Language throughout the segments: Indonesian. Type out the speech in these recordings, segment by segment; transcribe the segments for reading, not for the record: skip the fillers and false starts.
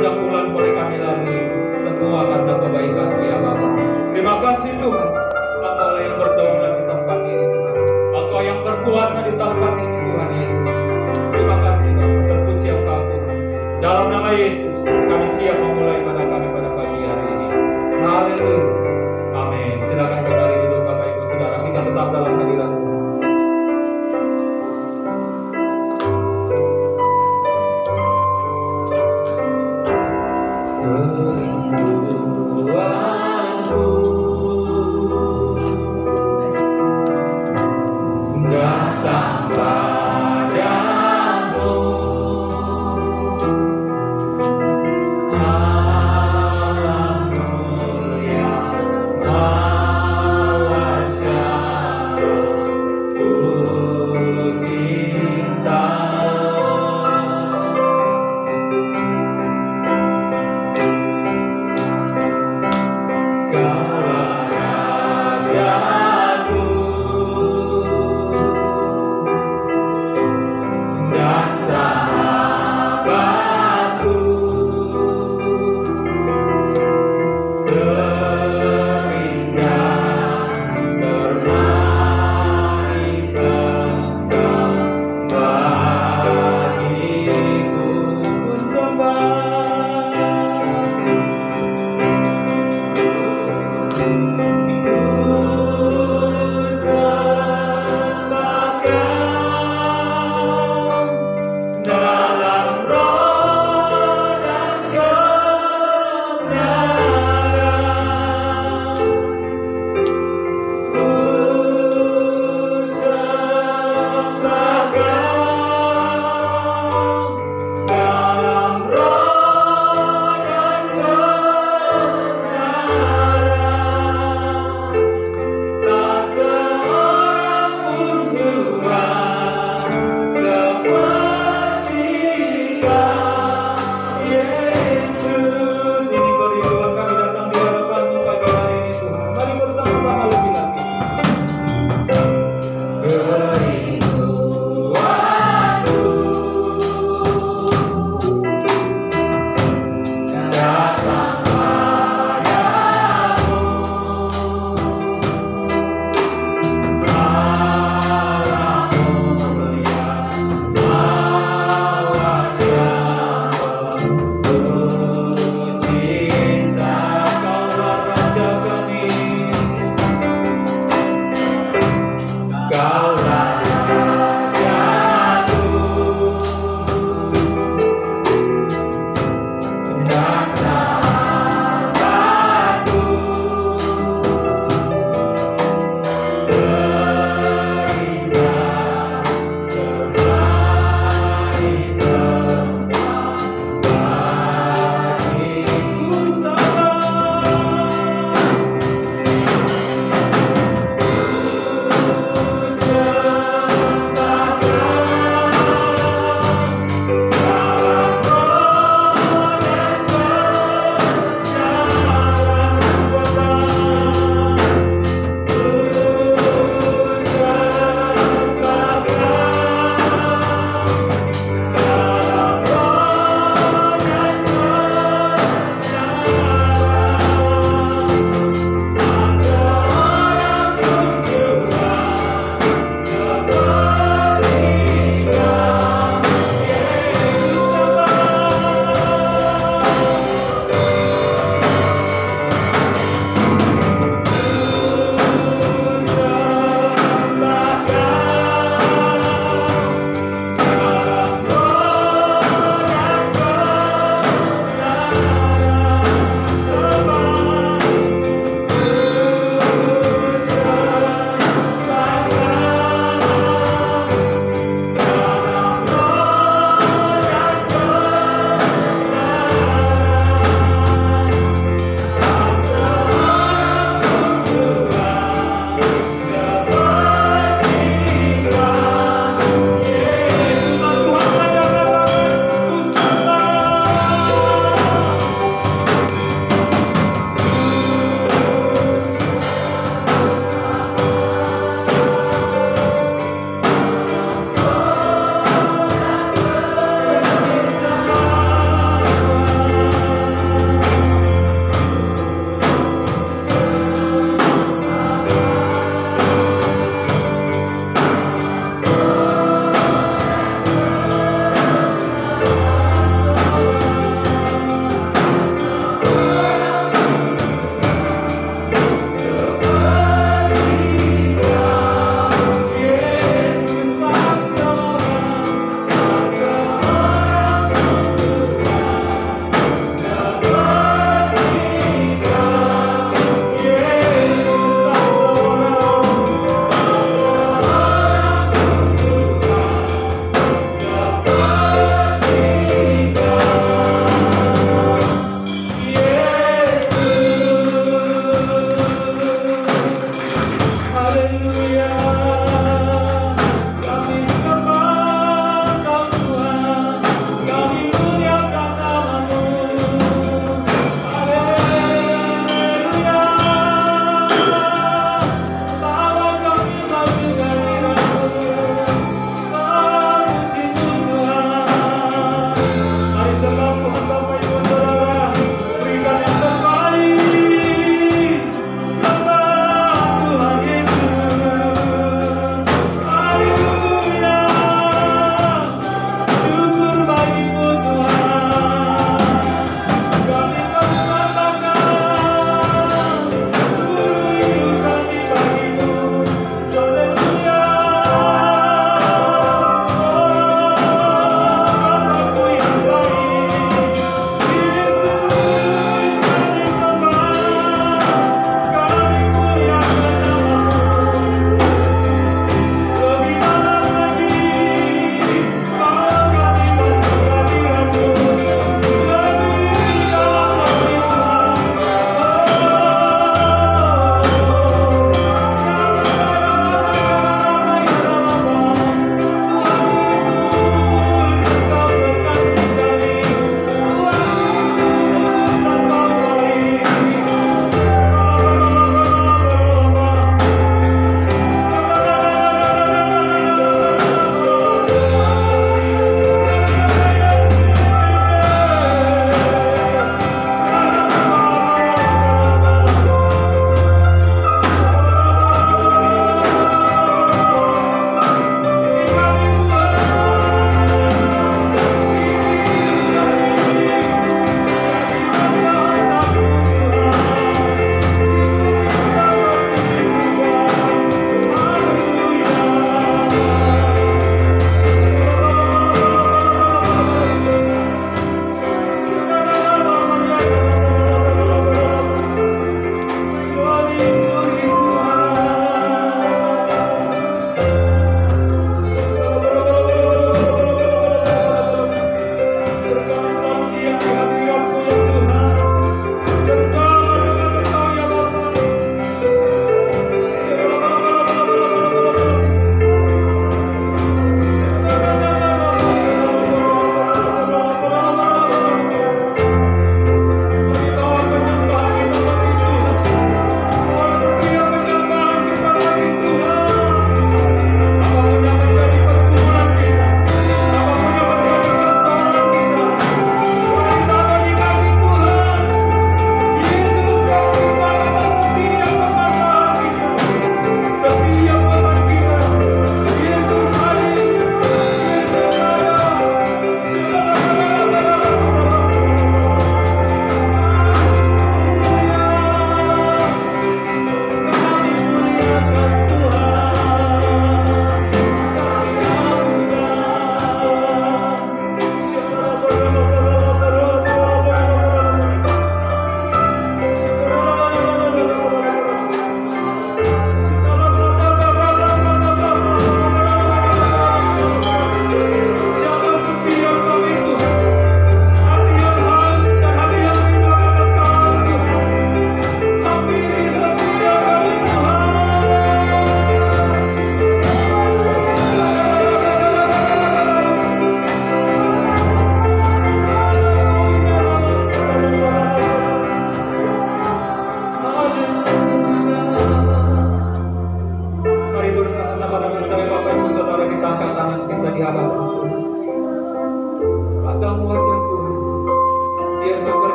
Sepanjang bulan boleh kami lalui, semua karena kebaikan-Mu ya Bapa. Terima kasih Tuhan, Engkau yang berdaulat di tempat ini Tuhan. Engkau yang berkuasa di tempat ini Tuhan Yesus. Terima kasih Bapa, terpuji Engkau Tuhan. Dalam nama Yesus, kami siap memulai ibadah kami pada pagi hari ini. Haleluya. Amin. Silakan kembali duduk Bapak Ibu Saudara, kita tetap dalam hadirat Tuhan. Haleluya.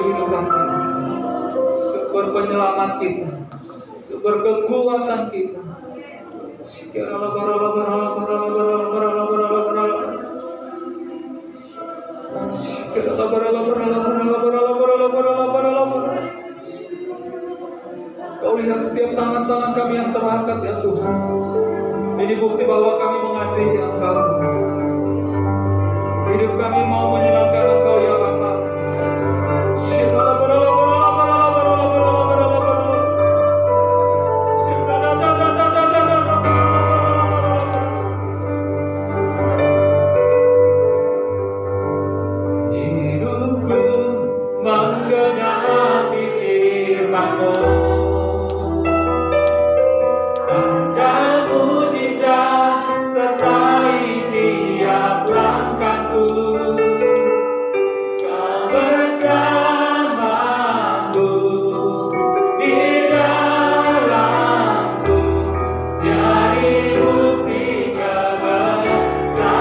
kehidupan kita, sumber penyelamat kita, sumber kekuatan kita. Kau lihat setiap tangan-tangan kami yang terangkat ya Tuhan. Ini bukti bahwa kami mengasihi Engkau. Hidup kami mau menyenangkan Engkau ya Bapa. Hidupku menggenapi firman-Mu. Tanda mujizat sertai tiap langkahku. Kau bersamaku di dalamku, jadi bukti kebersamanku.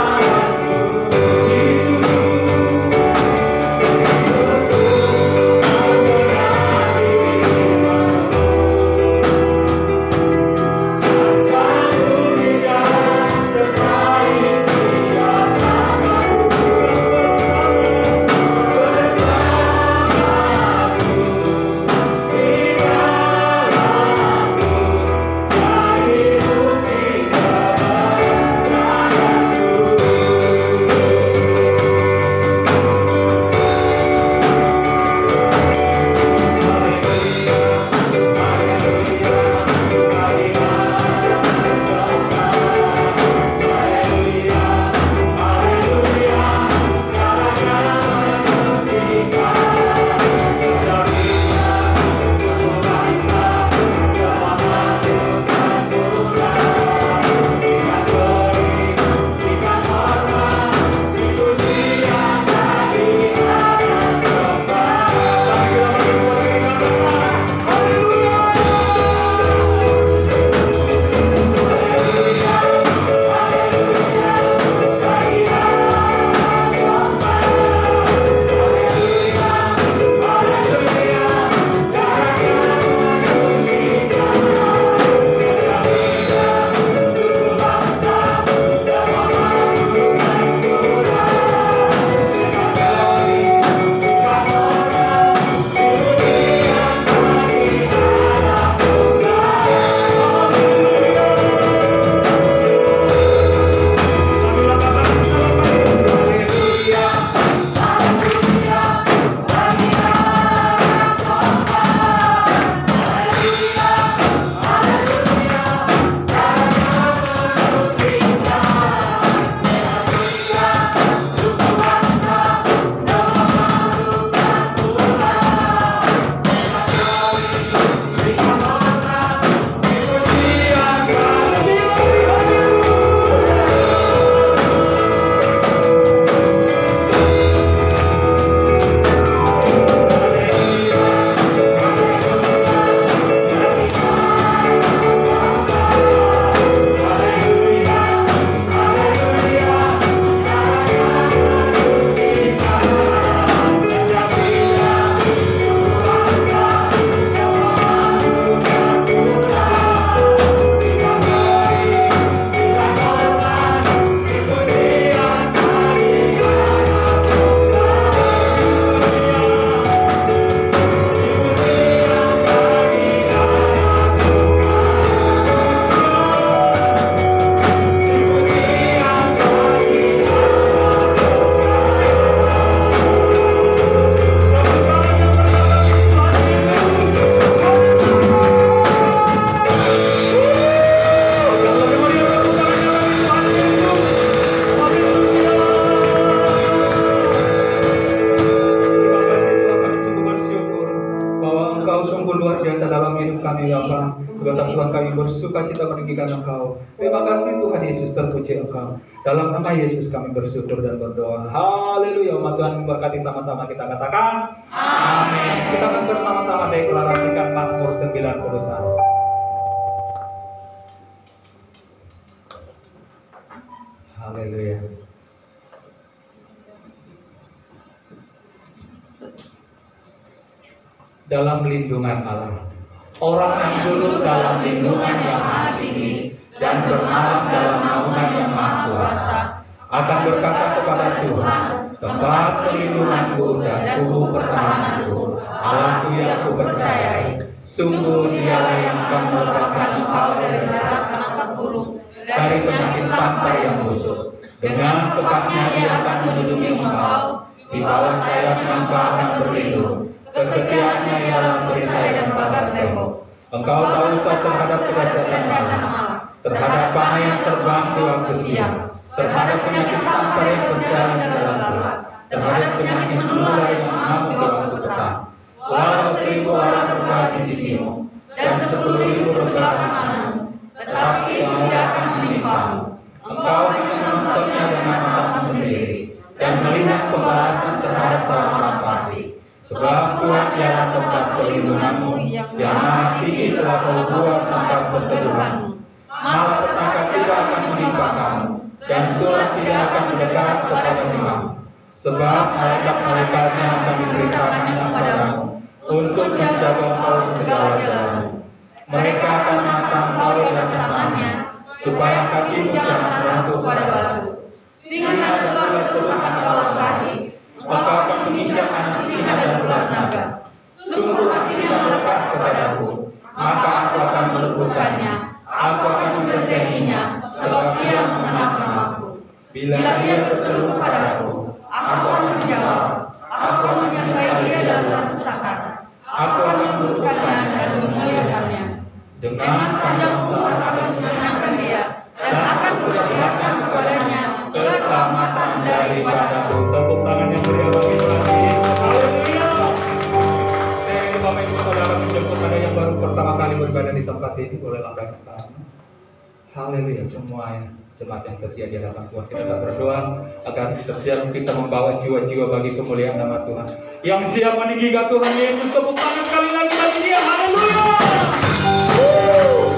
Sebab Tuhan kami bersuka cita meninggikan Engkau. Terima kasih Tuhan Yesus, terpuji Engkau. Dalam nama Yesus kami bersyukur dan berdoa. Haleluya. Umat Tuhan memberkati, sama-sama kita katakan amin. Kita akan bersama-sama deklarasikan Mazmur 91. Haleluya. dalam lindungan Allah. Orang yang duduk dalam lindungan yang maha tinggi dan bermalam dalam naungan yang maha kuasa akan berkata kepada Tuhan, tempat perlindunganku dan tubuh pertahananku, Allahku yang kupercayai. Sungguh Dialah yang akan melepaskan engkau dari darat penangkap burung, dari penyakit sampai yang busuk. Dengan tepatnya Ia akan melindungi engkau, di bawah sayapnya engkau akan berlindung. Kesetiaannya ialah perisai dan pagar tembok. Engkau tak usah terhadap kedahsyatan malam, terhadap panah yang terbang di waktu siang, terhadap penyakit sampai yang berjalan di dalam gelap, terhadap penyakit menular yang mengamuk di waktu petang. Walau 1000 orang bergerak di sisimu dan 10.000 di sebelah kananmu, tetapi itu tidak akan menimpamu. Engkau hanya menontonnya dengan matamu sendiri dan melihat pembalasan terhadap orang-orang fasik. Sebab Tuhan ialah tempat perlindunganmu, yang maha tinggi telah kau buat tempat berteduhanmu. Malapetaka tidak akan menimpa kamu, dan tulah tidak akan mendekat kepada rumahmu. Sebab malaikat-malaikatnya akan diberitakannya kepadamu, untuk menjaga engkau di segala jalanmu. Mereka akan menatang engkau di atas tangannya, supaya kakimu jangan terjatuh pada batu. Singa dan ular itu akan kau langkahi. Engkau akan menginjak anak singa dan ular naga. Sungguh hatinya melekat kepadaku, maka aku akan meluputkannya. Aku akan membentenginya, sebab ia mengenal namaku. Bila ia berseru kepadaku, aku akan menjawab. Aku akan menyertai dia dalam kesusahan. Aku akan meluputkannya dan memuliakannya. Dengan panjang umur akan mengenyangkan dia, dan akan kuperlihatkan kepadanya keselamatan daripadaku. Tepuk tangan yang meriah bagi Tuhan Yesus. Haleluya. Saya ingin Bapak Ibu Saudara menjemput ada yang baru pertama kali beribadah di tempat ini, boleh angkat tangan. Haleluya semuanya. Jemaat yang setia di hadapan Tuhan, kita akan berdoa agar setiap kita membawa jiwa-jiwa bagi kemuliaan nama Tuhan. Yang siap meninggikan Tuhan Yesus, tepuk tangan kali lagi bagi dia. Haleluya. Hallelujah.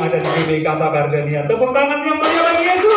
ada di GBK Sagardania. Tepuk tangan yang meriah bagi Yesus.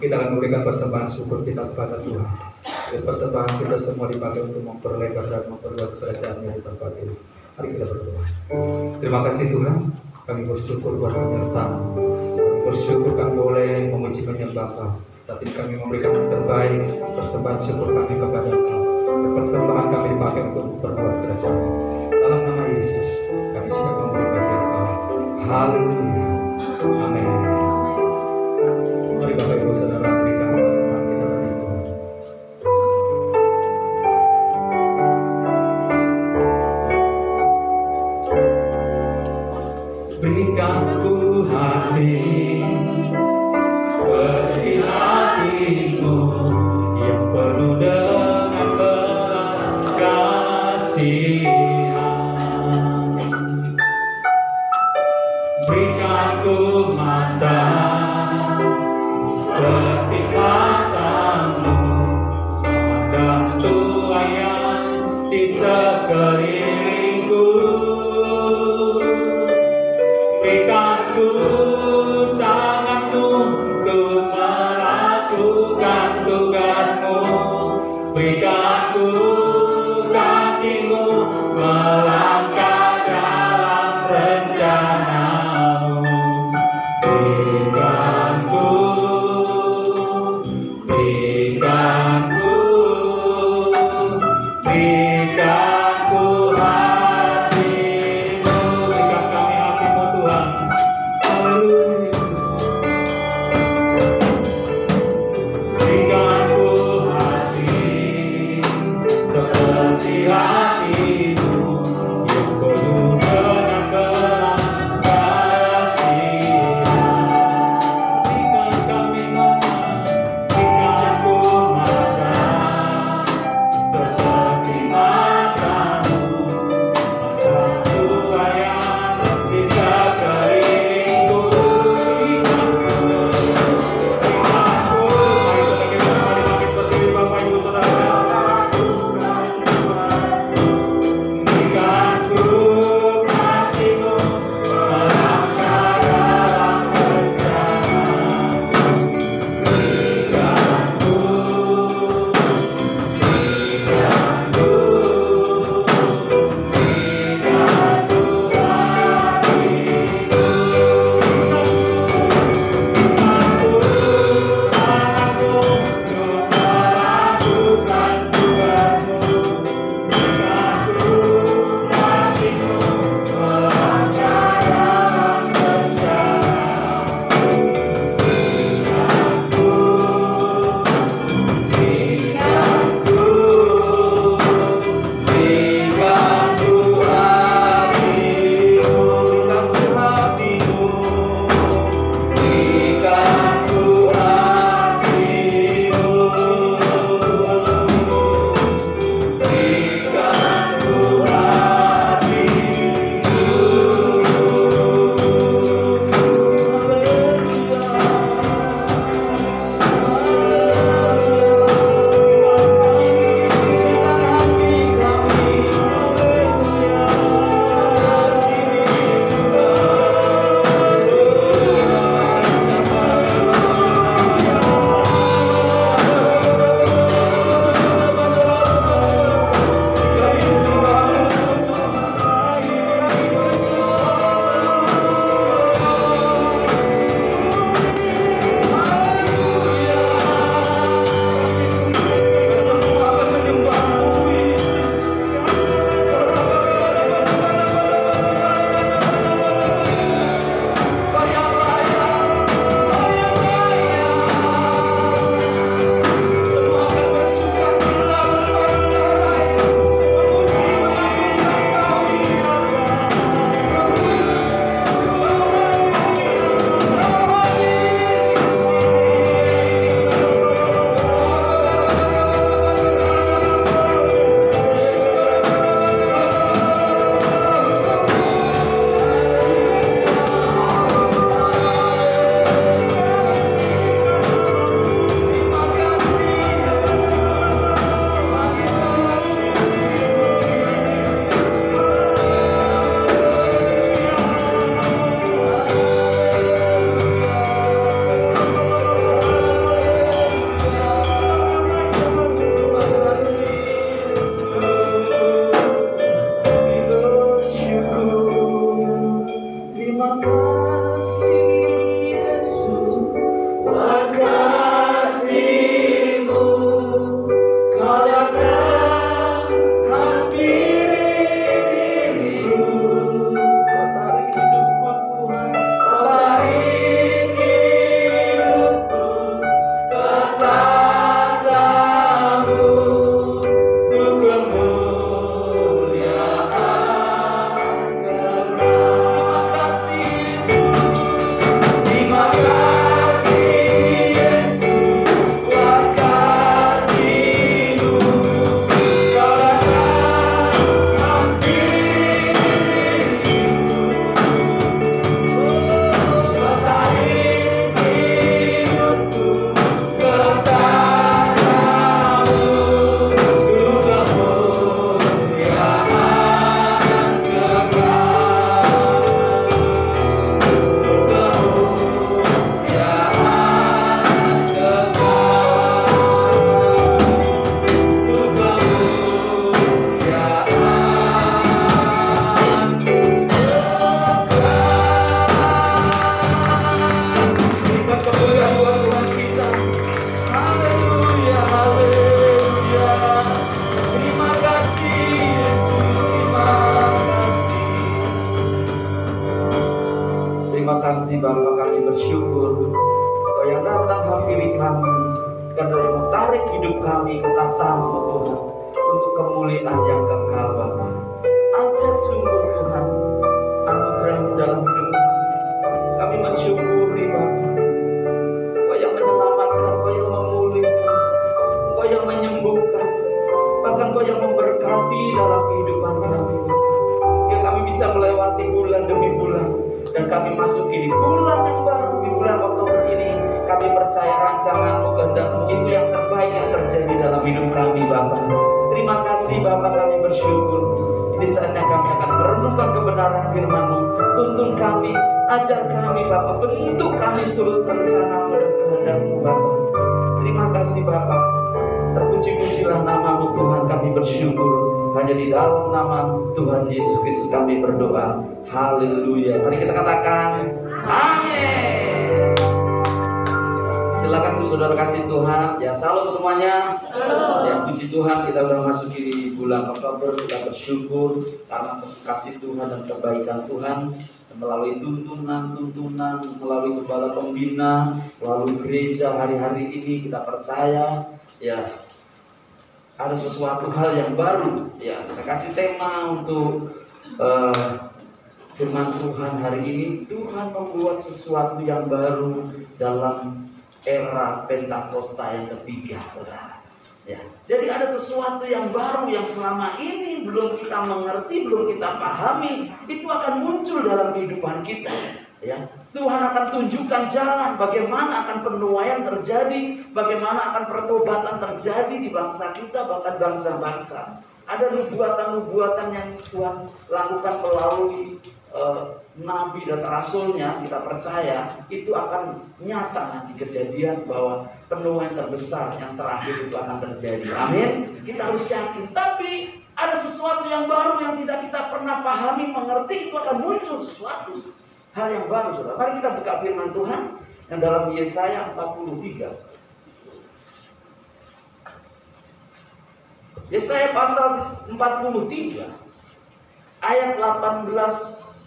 Kita akan memberikan persembahan syukur kita kepada Tuhan. Dan persembahan kita semua dipakai untuk memperlebar dan memperluas kerajaan-Nya di tempat ini. Mari kita berdoa. Terima kasih Tuhan, kami bersyukur buat penyertaan. Kami bersyukur kami boleh memuji menyembah Kau. Saat ini kami memberikan yang terbaik, persembahan syukur kami kepada Kau. Dan persembahan kami dipakai untuk memperluas kerajaan. Dalam nama Yesus, kami siap memberi bagian Kau. Haleluya. Amin. Mari Bapak Ibu Saudara berikan persembahan kita bagi Tuhan. Berikan ku hati seperti hatimu yang penuh dengan belas kasihan. Berikan ku mata seperti matamu memandang tuayan di sekelilingku. Berikan ku tanganmu untuk melakukan tugasmu. Berikan ku kakimu melangkah dalam rencanamu. Berikan ku hati seperti kasih Bapa, kami bersyukur Kau yang datang hampiri kami, karena yang menarik hidup kami ke tatamu Tuhan, untuk kemuliaan yang kekal Bapa. Ajar sungguh Tuhan anugerah-Mu dalam hidup kami. Kami mensyukuri Bapa, Kau yang menyelamatkan, Kau yang memulihkan, Kau yang menyembuhkan, bahkan Kau yang memberkati dalam kehidupan kami Bapa. Ya, kami bisa melewati bulan demi bulan, dan kami masuki di bulan yang baru, di bulan Oktober ini. Kami percaya rancangan-Mu, kehendak-Mu itu yang terbaik yang terjadi dalam hidup kami Bapa. Terima kasih Bapa, kami bersyukur. Ini saatnya kami akan merenungkan kebenaran firman-Mu. Tuntun kami, ajar kami Bapa, bentuk kami seturut rencana-Mu dan kehendak-Mu Bapa. Terima kasih Bapa. Terpuji-pujilah nama-Mu Tuhan, kami bersyukur. Hanya di dalam nama Tuhan Yesus Kristus kami berdoa. Haleluya. Mari kita katakan amin. Silakan saudara kasih Tuhan. Ya, salam semuanya. Ya, puji Tuhan, kita sudah memasuki di bulan Oktober. Kita bersyukur karena kasih Tuhan dan kebaikan Tuhan, melalui tuntunan, melalui kepala pembina, melalui gereja hari-hari ini. Kita percaya ya ada sesuatu hal yang baru. Ya, saya kasih tema untuk firman Tuhan hari ini. Tuhan membuat sesuatu yang baru dalam era Pentakosta yang ketiga, saudara. Ya, jadi ada sesuatu yang baru yang selama ini belum kita mengerti, belum kita pahami, itu akan muncul dalam kehidupan kita. Ya, Tuhan akan tunjukkan jalan bagaimana akan penuaian terjadi, bagaimana akan pertobatan terjadi di bangsa kita, bahkan bangsa-bangsa. Ada nubuatan-nubuatan yang Tuhan lakukan melalui nabi dan rasulnya. Kita percaya itu akan nyata nanti kejadian, bahwa penuaian terbesar yang terakhir itu akan terjadi. Amin. Kita harus yakin. Tapi ada sesuatu yang baru yang tidak kita pernah pahami, mengerti, itu akan muncul sesuatu hal yang baru, saudara. Mari kita buka firman Tuhan yang dalam Yesaya 43. Yesaya pasal 43 ayat 18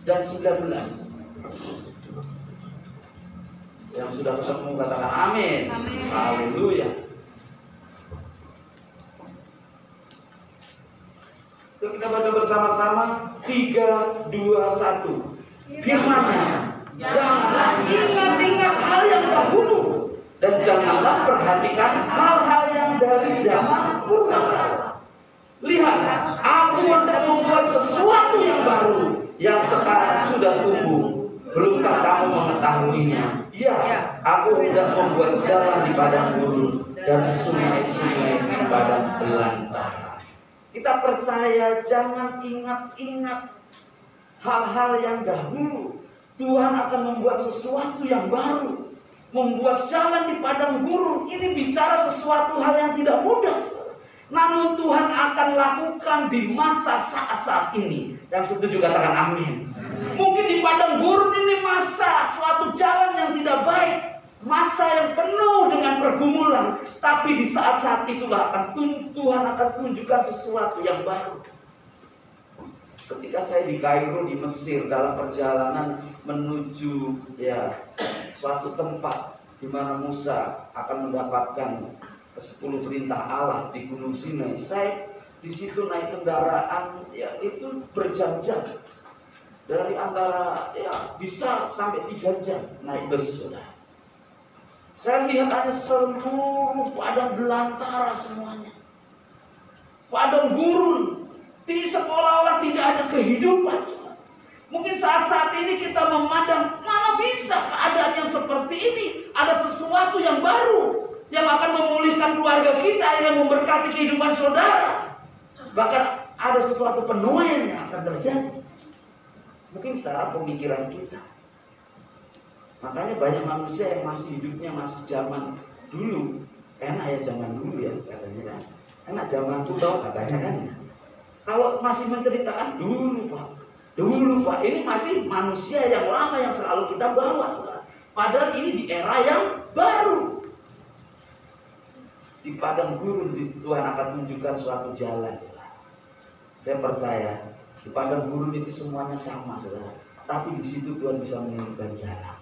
dan 19. Yang sudah ketemu katakan amin. Haleluya. Kita baca bersama-sama. 3, 2, 1. Firman-Nya, janganlah ingat-ingat hal yang dahulu, dan janganlah perhatikan hal-hal yang dari zaman purba. Lihat, aku hendak membuat sesuatu yang baru, yang sekarang sudah tumbuh. Belumkah kamu mengetahuinya? Ya, aku hendak membuat jalan di padang gurun dan sungai-sungai di padang belantara. Kita percaya, jangan ingat-ingat hal-hal yang dahulu. Tuhan akan membuat sesuatu yang baru, membuat jalan di padang gurun. Ini bicara sesuatu hal yang tidak mudah, namun Tuhan akan lakukan di masa saat ini. Yang setuju katakan amin. Mungkin di padang gurun ini masa suatu jalan yang tidak baik, masa yang penuh dengan pergumulan. Tapi di saat-saat itulah Tuhan akan tunjukkan sesuatu yang baru. Ketika saya di Kairo, di Mesir, dalam perjalanan menuju suatu tempat di mana Musa akan mendapatkan 10 perintah Allah di Gunung Sinai, saya di situ naik kendaraan itu berjam-jam, dari antara bisa sampai 3 jam naik bus. Saya lihat ada seluruh padang belantara semuanya, padang gurun. Seolah-olah tidak ada kehidupan. Mungkin saat-saat ini kita memandang, mana bisa keadaan yang seperti ini. Ada sesuatu yang baru yang akan memulihkan keluarga kita, yang memberkati kehidupan saudara. Bahkan ada sesuatu penuaian yang akan terjadi. Mungkin secara pemikiran kita. Makanya banyak manusia yang masih hidupnya masih zaman dulu. Enak ya zaman dulu ya katanya kan. Enak zaman dulu katanya kan. Kalau masih menceritakan dulu Pak, ini masih manusia yang lama yang selalu kita bawa. Padahal ini di era yang baru. Di padang gurun Tuhan akan tunjukkan suatu jalan. Saya percaya di padang gurun itu semuanya sama, saudara. Tapi di situ Tuhan bisa menunjukkan jalan.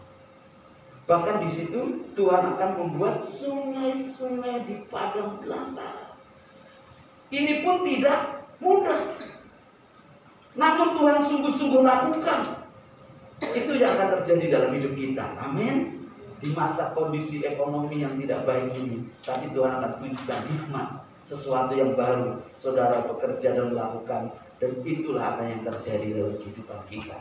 Bahkan di situ Tuhan akan membuat sungai-sungai di padang belantara. Ini pun tidak mudah. Namun Tuhan sungguh-sungguh lakukan. Itu yang akan terjadi dalam hidup kita. Amin. Di masa kondisi ekonomi yang tidak baik ini, tapi Tuhan akan tunjukkan hikmat, sesuatu yang baru. Saudara bekerja dan melakukan, dan itulah apa yang terjadi dalam kehidupan kita.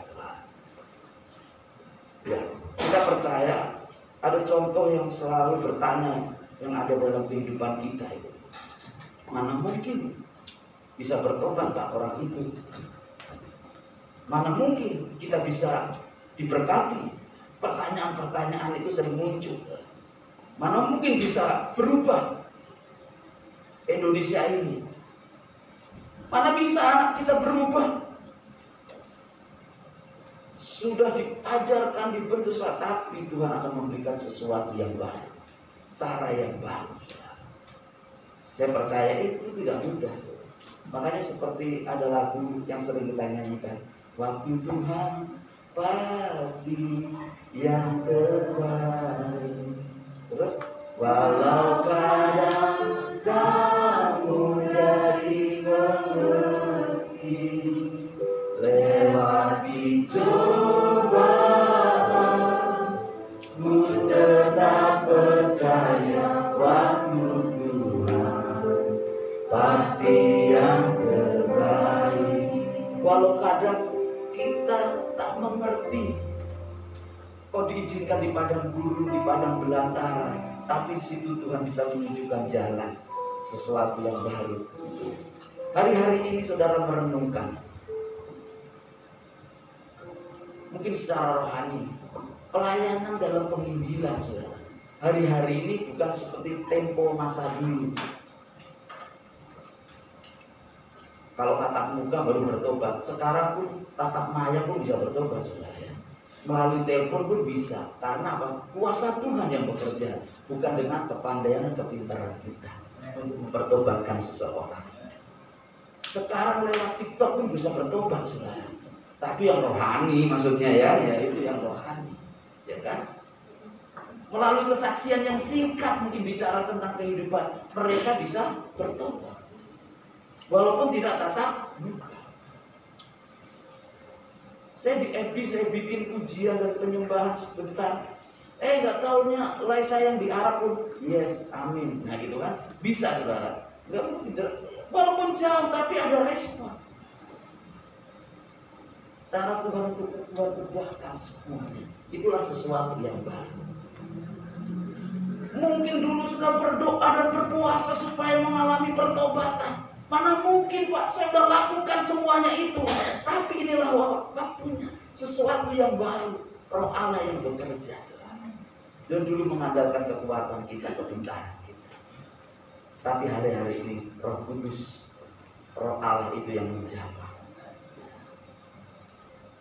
Ya, kita percaya ada contoh yang selalu bertanya yang ada dalam kehidupan kita itu. Mana mungkin bisa bertobat Pak orang itu? Mana mungkin kita bisa diberkati? Pertanyaan-pertanyaan itu sering muncul. Mana mungkin bisa berubah Indonesia ini? Mana bisa anak kita berubah? Sudah diajarkan, dibentuk, tapi Tuhan akan memberikan sesuatu yang baru, cara yang baru. Saya percaya itu tidak mudah. Makanya seperti ada lagu yang sering kita nyanyikan, waktu Tuhan pasti yang terbaik. Terus walau kadang kamu jadi mengerti, lewati cobaan, ku tetap percaya waktu Tuhan pasti yang terbaik. Walau kadang kita tak mengerti, kok diizinkan di padang gurun, di padang belantara, tapi di situ Tuhan bisa menunjukkan jalan, sesuatu yang baru. Hari-hari ini saudara merenungkan, mungkin secara rohani, pelayanan dalam penginjilan saudara. Hari-hari ini bukan seperti tempo masa dulu. Kalau tatap muka baru bertobat, sekarang pun tatap maya pun bisa bertobat saudara ya. Melalui telepon pun bisa. Karena apa? Kuasa Tuhan yang bekerja, bukan dengan kepandaian dan kepintaran kita untuk mempertobatkan seseorang. Sekarang lewat TikTok pun bisa bertobat saudara. Tapi yang rohani maksudnya ya itu yang rohani, ya kan? Melalui kesaksian yang singkat mungkin bicara tentang kehidupan, mereka bisa bertobat. Walaupun tidak tatap muka. Saya di FB saya bikin pujian dan penyembahan sebentar. Nggak taunya live saya yang di Arab pun yes, amin. Nah gitu kan, bisa saudara. Nggak mungkin. Walaupun jauh tapi ada respon. Cara Tuhan untuk berbuahkan semuanya. Itulah sesuatu yang baru. Mungkin dulu sudah berdoa dan berpuasa supaya mengalami pertobatan. Mana mungkin Pak, saya sudah lakukan semuanya itu. Tapi inilah waktunya. Sesuatu yang baru. Roh Allah yang bekerja. Dan dulu mengandalkan kekuatan kita, kepintaran kita. Tapi hari-hari ini Roh Kudus, Roh Allah itu yang menjawab.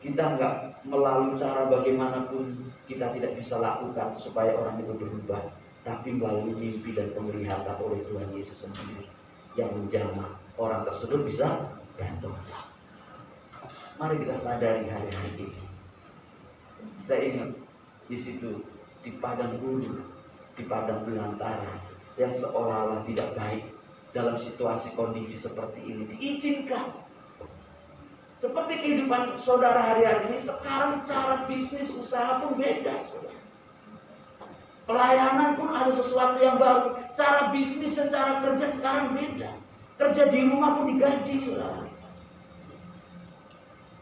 Kita enggak melalui cara bagaimanapun kita tidak bisa lakukan supaya orang itu berubah. Tapi melalui mimpi dan penglihatan oleh Tuhan Yesus sendiri yang menjamah orang tersebut bisa bertobat. Mari kita sadari hari-hari ini. Saya ingat di situ di padang gurun, di padang belantara yang seolah-olah tidak baik dalam situasi kondisi seperti ini diizinkan. Seperti kehidupan saudara hari-hari ini, sekarang cara bisnis usaha pun beda. Saudara. Pelayanan pun ada sesuatu yang baru. Cara bisnis dan cara kerja sekarang beda. Kerja di rumah pun digaji, saudara.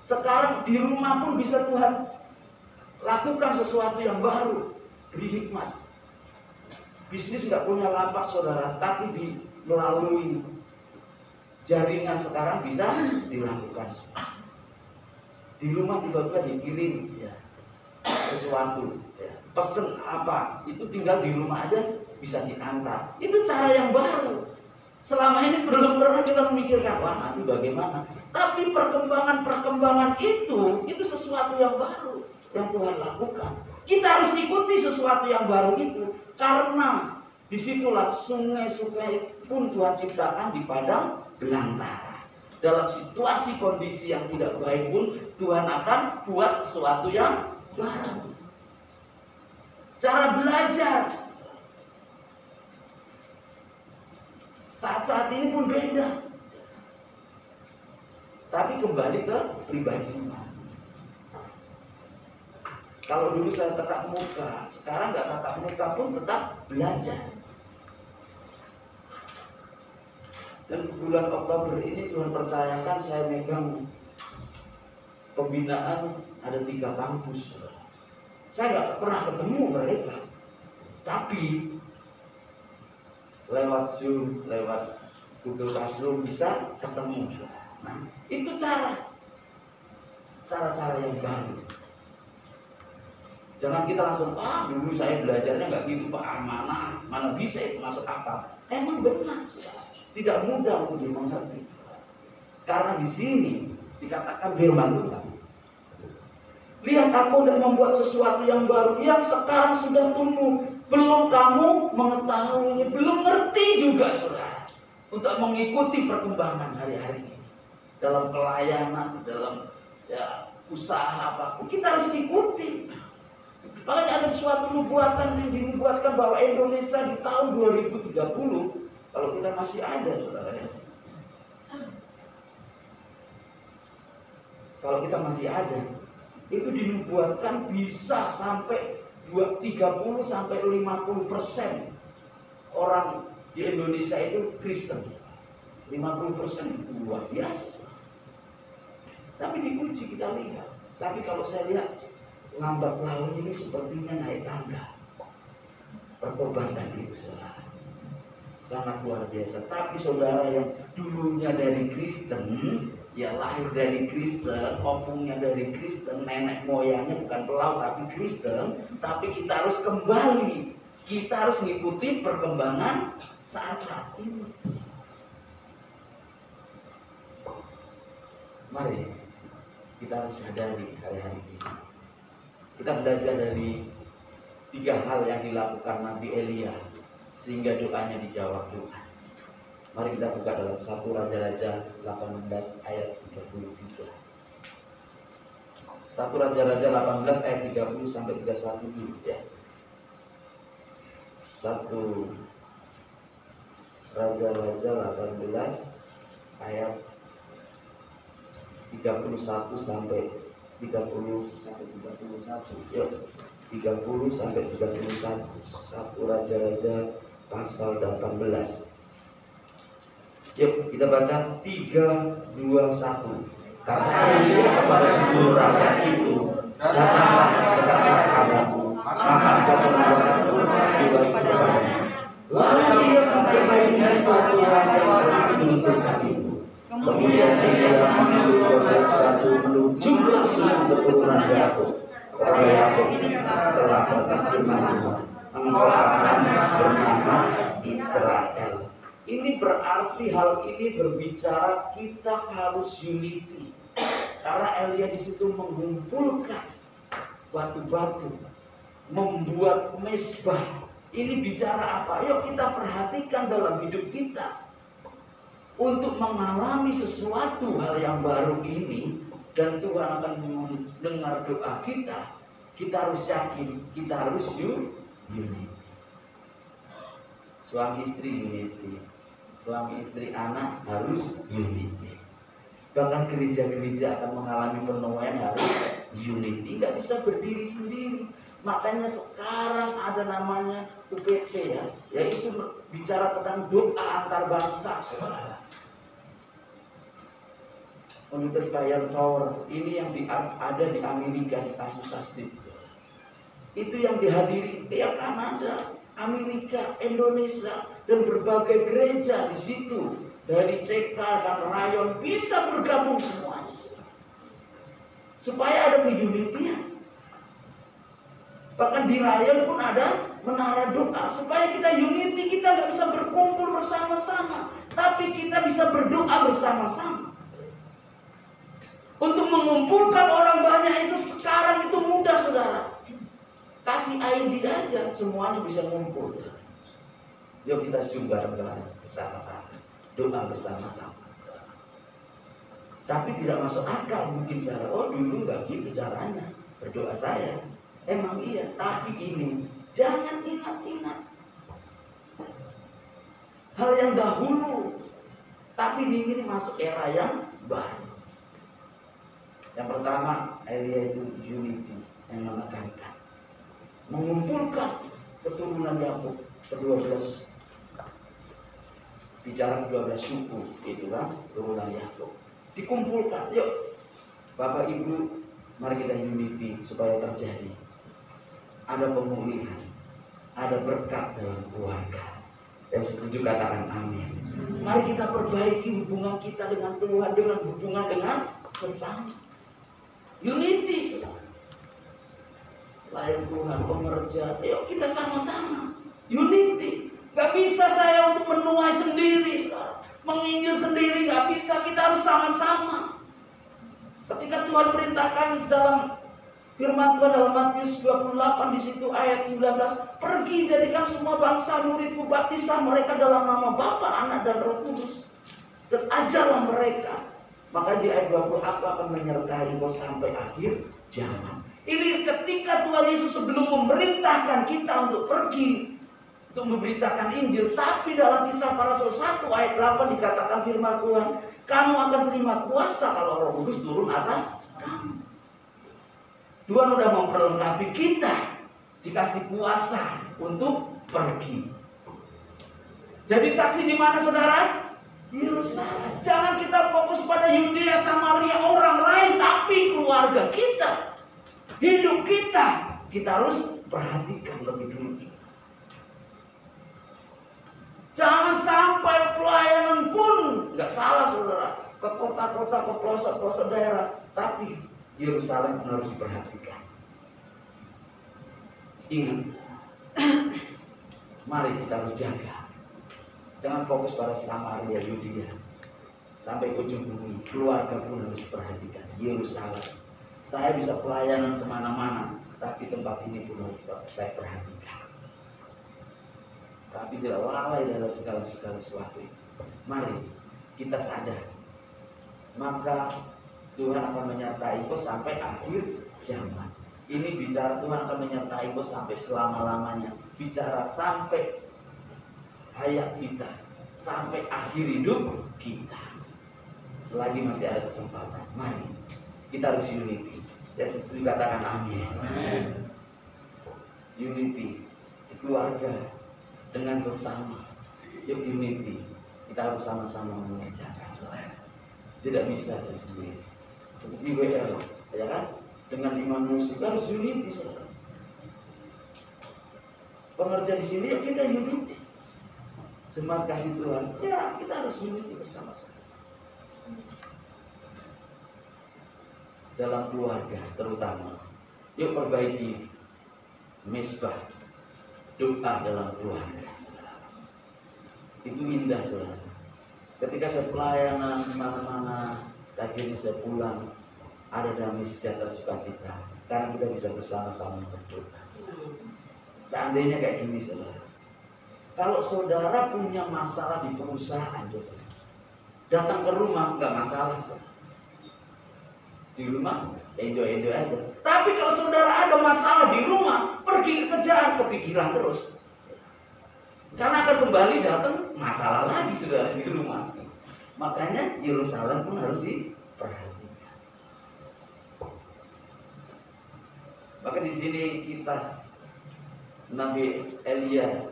Sekarang di rumah pun bisa Tuhan lakukan sesuatu yang baru. Beri hikmat. Bisnis nggak punya lapak, saudara, tapi melalui jaringan sekarang bisa dilakukan. Di rumah tiba-tiba dikirim ya, sesuatu. Ya. Pesen apa, itu tinggal di rumah aja bisa diantar. Itu cara yang baru. Selama ini belum pernah kita memikirkan, wah nanti bagaimana. Tapi perkembangan itu sesuatu yang baru yang Tuhan lakukan. Kita harus ikuti sesuatu yang baru itu. Karena disitulah sungai-sungai pun Tuhan ciptakan di padang belantara. Dalam situasi kondisi yang tidak baik pun Tuhan akan buat sesuatu yang baru. cara belajar saat-saat ini pun beda. Tapi kembali ke pribadi. Kalau dulu saya tatap muka, sekarang nggak tatap muka pun tetap belajar. Dan bulan Oktober ini Tuhan percayakan saya megang pembinaan ada 3 kampus. Saya nggak pernah ketemu mereka, tapi lewat Zoom, lewat Google Classroom bisa ketemu. Nah, itu cara-cara yang baru. Jangan kita langsung, dulu saya belajarnya nggak gitu Pak, mana bisa itu masuk akal. Emang benar, tidak mudah untuk dimengerti. Karena di sini dikatakan firman Tuhan. Lihat aku dan membuat sesuatu yang baru, yang sekarang sudah tumbuh. Belum kamu mengetahuinya, belum ngerti juga saudara. Untuk mengikuti perkembangan hari-hari ini. Dalam pelayanan, dalam usaha apapun, kita harus ikuti. Makanya ada suatu nubuatan yang dinubuatkan bahwa Indonesia di tahun 2030, kalau kita masih ada, saudara ya. Kalau kita masih ada, itu dinubuatkan bisa sampai 30 sampai 50% orang di Indonesia itu Kristen. 50% itu luar biasa. Tapi diuji kita lihat. Tapi kalau saya lihat lambat laun ini sepertinya naik tangga. Pertobatan itu saudara sangat luar biasa. Tapi saudara yang dulunya dari Kristen, ya lahir dari Kristen, opungnya dari Kristen, nenek moyangnya bukan pelau tapi Kristen, tapi kita harus kembali. Kita harus mengikuti perkembangan saat-saat ini. Mari kita harus sadari hari-hari ini. Kita belajar dari 3 hal yang dilakukan Nabi Elia sehingga doanya dijawab Tuhan. Mari kita buka dalam 1 Raja-Raja 18 ayat 33. 1 Raja-Raja 18 ayat 30 sampai 31 dulu ya. 1 Raja-Raja 18 ayat 31 sampai 30 sampai 31. Yuk, 30 sampai 31. 1 Raja-Raja pasal 18. Yuk, kita baca 3, 2, 1. Kata Elia kepada seluruh rakyat itu, datanglah dekatlah padaku, maka engkau membuatku baik kepadamu. Lalu dia memperbaiki suatu yang telah menentukan itu. Kemudian dia mengambil 12 batu jumlah sulit keturunan Yakub. Karena Yakub telah berfirman Tuhan, engkau akan bernama Israel. Ini berarti hal ini berbicara kita harus unity. Karena Elia di situ mengumpulkan batu-batu, membuat mezbah. Ini bicara apa? Yuk kita perhatikan dalam hidup kita. Untuk mengalami sesuatu hal yang baru ini dan Tuhan akan mendengar doa kita, kita harus yakin, kita harus unity. Suami istri unity, suami istri anak harus unity. Bahkan gereja-gereja akan mengalami penuaian harus unity, nggak bisa berdiri sendiri. Makanya sekarang ada namanya UPT ya, yaitu bicara tentang doa antar bangsa, saudara. United Tower ini yang ada di Amerika di Kansas City. Itu yang dihadiri ya Kanada, Amerika, Indonesia dan berbagai gereja di situ dari CK dan Rayon bisa bergabung semuanya supaya ada keunitian. Bahkan di Rayon pun ada menara doa supaya kita unity, kita nggak bisa berkumpul bersama-sama, tapi kita bisa berdoa bersama-sama. Untuk mengumpulkan orang banyak itu sekarang itu mudah saudara. Kasih ID aja semuanya bisa ngumpul. Yuk kita bareng-bareng bersama-sama, doa bersama-sama. Tapi tidak masuk akal mungkin saudara. Oh dulu nggak gitu caranya berdoa saya. Emang iya, tapi ini Jangan ingat-ingat hal yang dahulu, tapi ini masuk era yang baru. Yang pertama, Elia itu unity, yang menekankan, mengumpulkan keturunan Yakub ke-12, bicara 12 suku, itu kan keturunan Yakub. Dikumpulkan, yuk Bapak Ibu, mari kita unity supaya terjadi ada pemulihan, ada berkat dalam keluarga. Yang setuju katakan amin. Mari kita perbaiki hubungan kita dengan Tuhan, dengan hubungan dengan sesama. Unity. Layan Tuhan, pengerja, yuk kita sama-sama. Unity. Gak bisa saya untuk menuai sendiri, menginjil sendiri, gak bisa. Kita harus sama-sama. Ketika Tuhan perintahkan dalam firman Tuhan dalam Matius 28 di situ ayat 19, pergi jadikan semua bangsa muridku, baptislah mereka dalam nama Bapa, Anak dan Roh Kudus, dan ajarlah mereka. Maka di ayat 20, aku akan menyertai engkau sampai akhir zaman. Ini ketika Tuhan Yesus sebelum memerintahkan kita untuk pergi untuk memberitakan Injil, tapi dalam Kisah Para Rasul 1 ayat 8 dikatakan firman Tuhan, kamu akan terima kuasa kalau Roh Kudus turun atas kamu. Tuhan sudah memperlengkapi kita, dikasih kuasa untuk pergi. Jadi saksi di mana saudara? Yerusalem. Jangan kita fokus pada Yudea, Samaria, orang lain, tapi keluarga kita, hidup kita harus perhatikan lebih dulu. Jangan sampai pelayanan pun nggak salah saudara, ke kota-kota, ke pelosok-pelosok daerah, tapi Yerusalem pun harus diperhatikan. Ingat, mari kita harus jaga. Jangan fokus pada Samaria, Yudea, sampai ujung bumi. Keluarga pun harus diperhatikan. Yerusalem. Saya bisa pelayanan kemana-mana, tapi tempat ini pun harus saya perhatikan. Tapi tidak lalai dalam segala sesuatu. Mari kita sadar, maka Tuhan akan menyertai engkau sampai akhir zaman. Ini bicara Tuhan akan menyertai engkau sampai selama-lamanya. Bicara sampai hayat kita, sampai akhir hidup kita. Selagi masih ada kesempatan, mari kita harus unity. Ya, setuju katakan amin. Unity di keluarga dengan sesama. Yuk unity. Kita harus sama-sama mengerjakan. Tidak bisa saya sendiri. Seperti WL, ya kan? Dengan iman musik harus unity, saudara. Pengerja di sini ya kita unity. Semangat kasih Tuhan, ya kita harus unity bersama-sama. Dalam keluarga terutama, yuk perbaiki mesbah, doa dalam keluarga, saudara. Itu indah, saudara. Ketika saya pelayanan mana-mana, akhirnya saya pulang, ada damai sejahtera sukacita, karena kita bisa bersama-sama berdoa. Seandainya kayak gini, saudara. Kalau saudara punya masalah di perusahaan, saudara, datang ke rumah nggak masalah, saudara. Di rumah enjoy aja. Tapi kalau saudara ada masalah di rumah, pergi ke kerjaan, kepikiran terus. Karena akan kembali datang masalah lagi saudara di rumah. Makanya Yerusalem pun harus diperhatikan. Maka di sini kisah Nabi Elia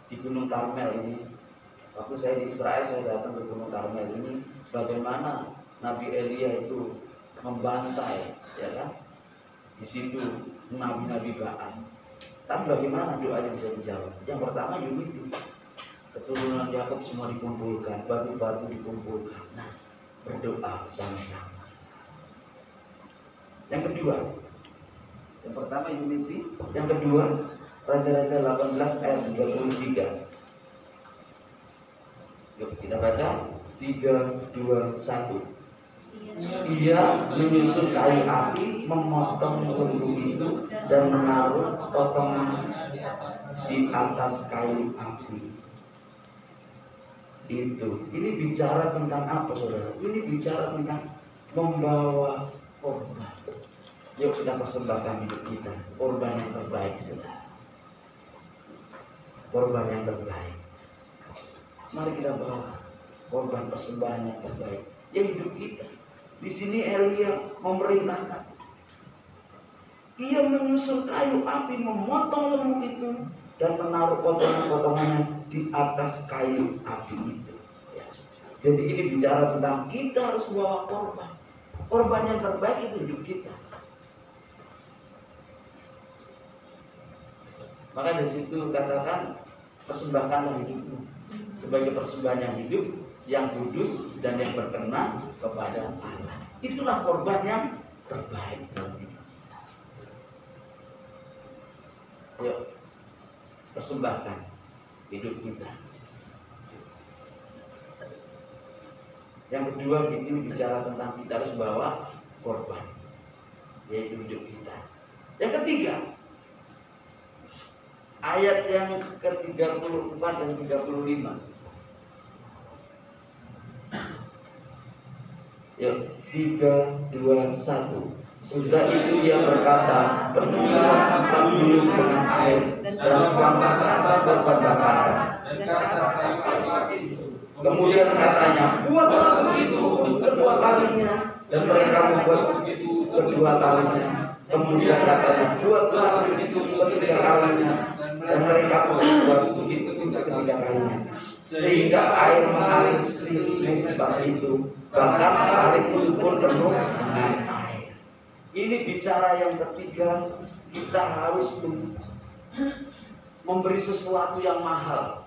di Gunung Karmel ini. Waktu saya di Israel, saya datang ke Gunung Karmel ini, bagaimana Nabi Elia itu membantai, ya kan? Di situ nabi-nabi Baal. Tapi bagaimana doanya bisa dijawab? Yang pertama unity. Keturunan Yakub semua dikumpulkan, batu-batu dikumpulkan. Nah, berdoa bersama-sama. Yang kedua, yang pertama unity. Yang kedua, Raja-Raja 18 ayat 33. Yuk kita baca 3, 2, 1. Ia menyusun kayu api, memotong lembu itu dan menaruh potongan di atas kayu api itu. Ini bicara tentang apa, saudara? Ini bicara tentang membawa korban. Yuk kita persembahkan hidup kita, korban yang terbaik, saudara. korban yang terbaik. Mari kita bawa korban persembahan yang terbaik, yang hidup kita. Di sini Elia memerintahkan. Ia menyusun kayu api, memotong lembu itu dan menaruh potongan-potongannya di atas kayu api itu. Ya. Jadi ini bicara tentang kita harus bawa korban. Korban yang terbaik itu hidup kita. Maka dari situ katakan, persembahkanlah hidupmu sebagai persembahan yang hidup, yang kudus dan yang berkenan kepada Allah. Itulah korban yang terbaik dalam hidup. Ayo persembahkan hidup kita. Yang kedua, itu bicara tentang kita harus bawa korban, yaitu hidup kita. Yang ketiga, ayat yang ke-34 dan 35. Yuk, 3, 2, 1. Sudah itu dia berkata, penuhilah empat dulu dengan air dan tuangkan ke atas korban bakaran. Kemudian katanya, buatlah begitu kedua kalinya, dan mereka membuat begitu kedua kalinya. Kemudian katanya, buatlah begitu ketiga kalinya, dan mereka membuat begitu ketiga kalinya. Sehingga air mengalir si mesbah itu, bahkan air itu pun penuh dengan air. Ini bicara yang ketiga, kita harus memberi sesuatu yang mahal.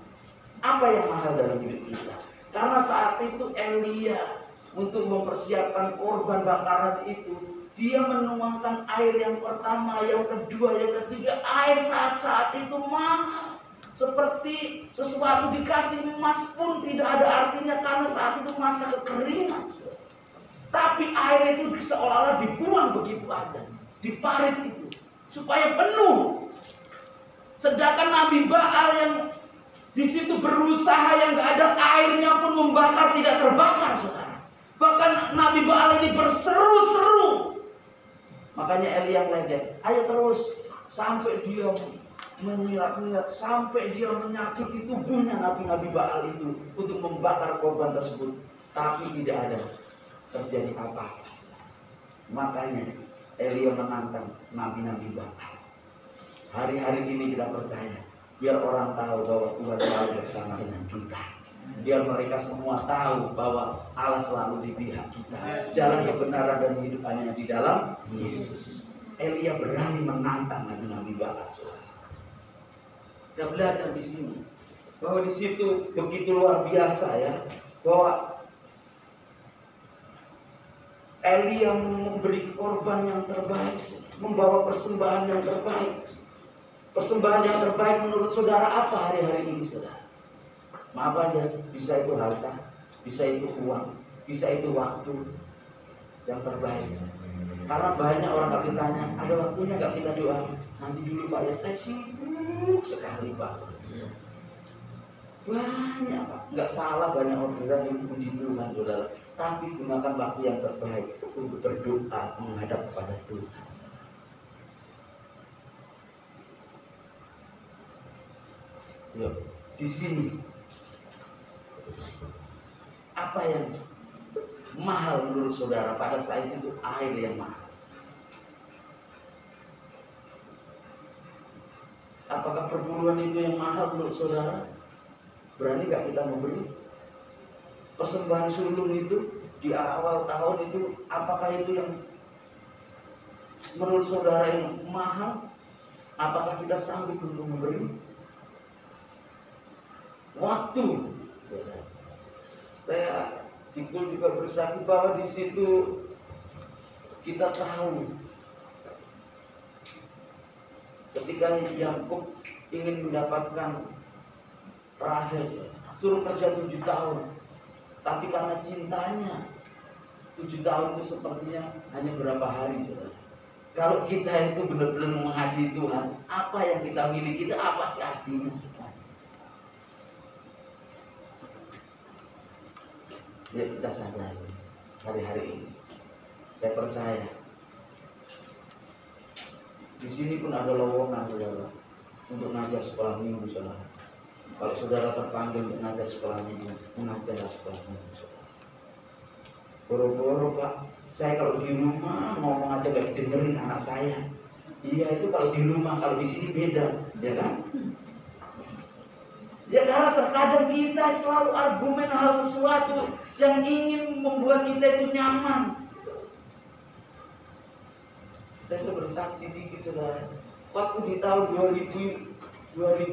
Apa yang mahal dalam hidup kita? Karena saat itu Elia untuk mempersiapkan korban bakaran itu, dia menuangkan air yang pertama, yang kedua, yang ketiga. Air saat itu mahal. Seperti sesuatu dikasih emas pun tidak ada artinya, karena saat itu masa kekeringan. Tapi air itu seolah-olah dibuang begitu aja, diparit itu supaya penuh. Sedangkan Nabi Baal yang di situ berusaha, yang gak ada airnya pun membakar, tidak terbakar, saudara. Bahkan Nabi Baal ini berseru-seru. Makanya Elia meleget, ayo terus sampai dia menyirat-nyirat, sampai dia menyakiti tubuhnya Nabi Baal itu untuk membakar korban tersebut. Tapi tidak ada terjadi apa-apa. Makanya Elia menantang nabi-nabi Baal. Hari-hari ini kita percaya, biar orang tahu bahwa Tuhan selalu bersama dengan kita. Biar mereka semua tahu bahwa Allah selalu di pihak kita. Jalan kebenaran dan hidup hanya di dalam Yesus. Elia berani menantang nabi-nabi Baal. Kita belajar di sini bahwa di situ begitu luar biasa ya, bahwa Elia memberi korban yang terbaik, membawa persembahan yang terbaik. Persembahan yang terbaik menurut saudara apa hari-hari ini, saudara? Maaf aja, bisa itu harta, bisa itu uang, bisa itu waktu yang terbaik. Karena banyak orang kalau ditanya, ada waktunya nggak kita doa? Nanti dulu Pak ya, saya sibuk sekali Pak. Banyak Pak, nggak salah banyak orderan yang puji Tuhan, saudara. Tapi gunakan waktu yang terbaik untuk berdoa menghadap kepada Tuhan. Yuk, di sini apa yang mahal menurut saudara pada saat itu? Air yang mahal. Apakah perburuan itu yang mahal menurut saudara? Berani gak kita memberi? Persembahan sulung itu di awal tahun itu, apakah itu yang menurut saudara yang mahal? Apakah kita sanggup untuk memberi? Waktu. Saya Dikul juga bersaksi bahwa di situ kita tahu ketika Yakub ingin mendapatkan Rahel, suruh kerja 7 tahun. Tapi karena cintanya 7 tahun itu sepertinya hanya berapa hari, saudara. Kalau kita itu benar-benar mengasihi Tuhan, apa yang kita miliki itu apa sih artinya sekarang? Ya kita sadari hari-hari ini. Saya percaya di sini pun ada lowongan, saudara, untuk ngajar sekolah minggu, saudara. Kalau saudara terpanggil mengajar sekolah minggu, mengajarlah sekolah minggu. Boro-boro Pak, saya kalau di rumah ngomong aja gak dengerin anak saya. Iya itu kalau di rumah, kalau di sini beda, ya kan? Ya karena terkadang kita selalu argumen hal sesuatu yang ingin membuat kita itu nyaman. Saya sudah bersaksi dikit saudara. Waktu di tahun 2000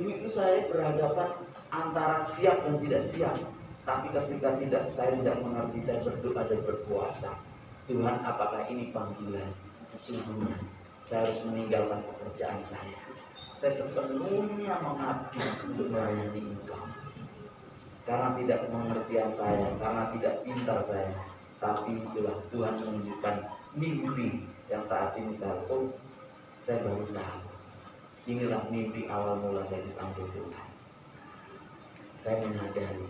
itu saya berhadapan antara siap dan tidak siap. Tapi ketika saya tidak mengerti, saya berdoa dan berpuasa. Tuhan, apakah ini panggilan? Sesungguhnya saya harus meninggalkan pekerjaan saya. Saya sepenuhnya mengabdi untuk melayani Engkau. Karena tidak pengertian saya, karena tidak pintar saya, tapi itulah Tuhan menunjukkan mimpi yang saat ini saya baru tahu. Inilah mimpi awal mula saya dipanggil Tuhan. Saya menyadari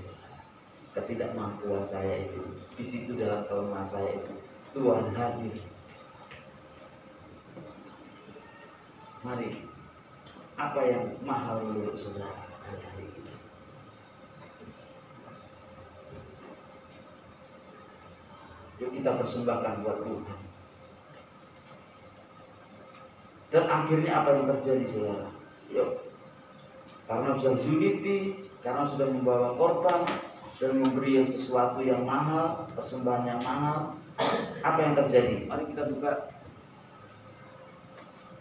ketidakmampuan saya itu, di situ dalam kelemahan saya itu Tuhan hadir. Mari, apa yang mahal menurut saudara hari ini? Yuk kita persembahkan buat Tuhan. Dan akhirnya apa yang terjadi saudara? Yuk, karena sudah unity, karena sudah membawa korban dan memberi sesuatu yang mahal, persembahan yang mahal, apa yang terjadi? Mari kita buka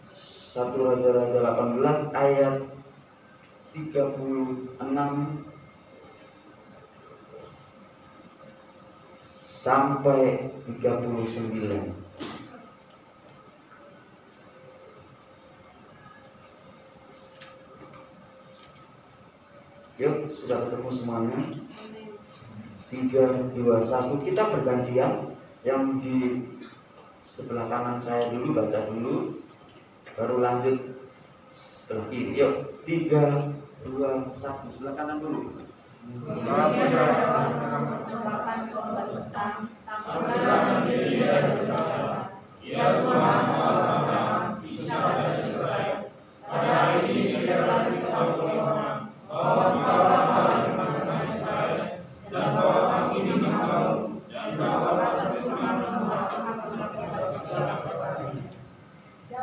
1 Raja-Raja 18 ayat 36 sampai 39. Yuk, sudah ketemu semuanya? 3, 2, 1. Kita bergantian. Yang di sebelah kanan saya dulu baca dulu, baru lanjut sebelah kiri. Yuk, 3, 2, 1. Sebelah kanan dulu.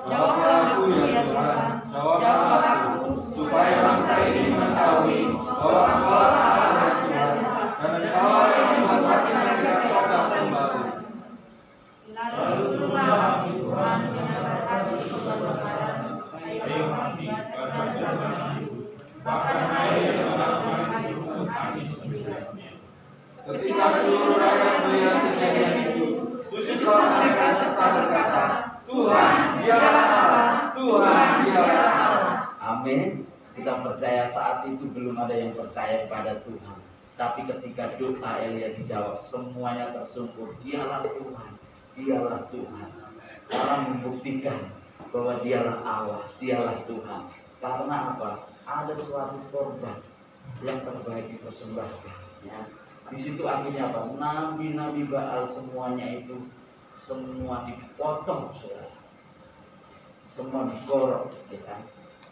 Jawablah aku ya Tuhan, jawablah aku supaya bangsa ini mengetahui bahwa Engkaulah Allah yang Tuhan, dan Engkaulah yang membuat mereka tobat kembali. Lalu turunlah kami Tuhan dengan hati kebenaran, ayo kami dan bahkan air yang melakukan kami sembilannya. Ketika seluruh rakyat melihat kejadian itu, sujudlah mereka serta berkata, Tuhan, dialah Allah, Tuhan, dialah Allah. Amin. Kita percaya saat itu belum ada yang percaya kepada Tuhan. Tapi ketika doa Elia dijawab, semuanya tersungkur. Dialah Tuhan, dialah Tuhan. Orang membuktikan bahwa dialah Allah, dialah Tuhan. Karena apa? Ada suatu korban yang terbaik dipersembahkan. Ya. Di situ akhirnya apa? Nabi-nabi Baal semuanya itu semua dipotong, saudara. Semua digorok, ya kan?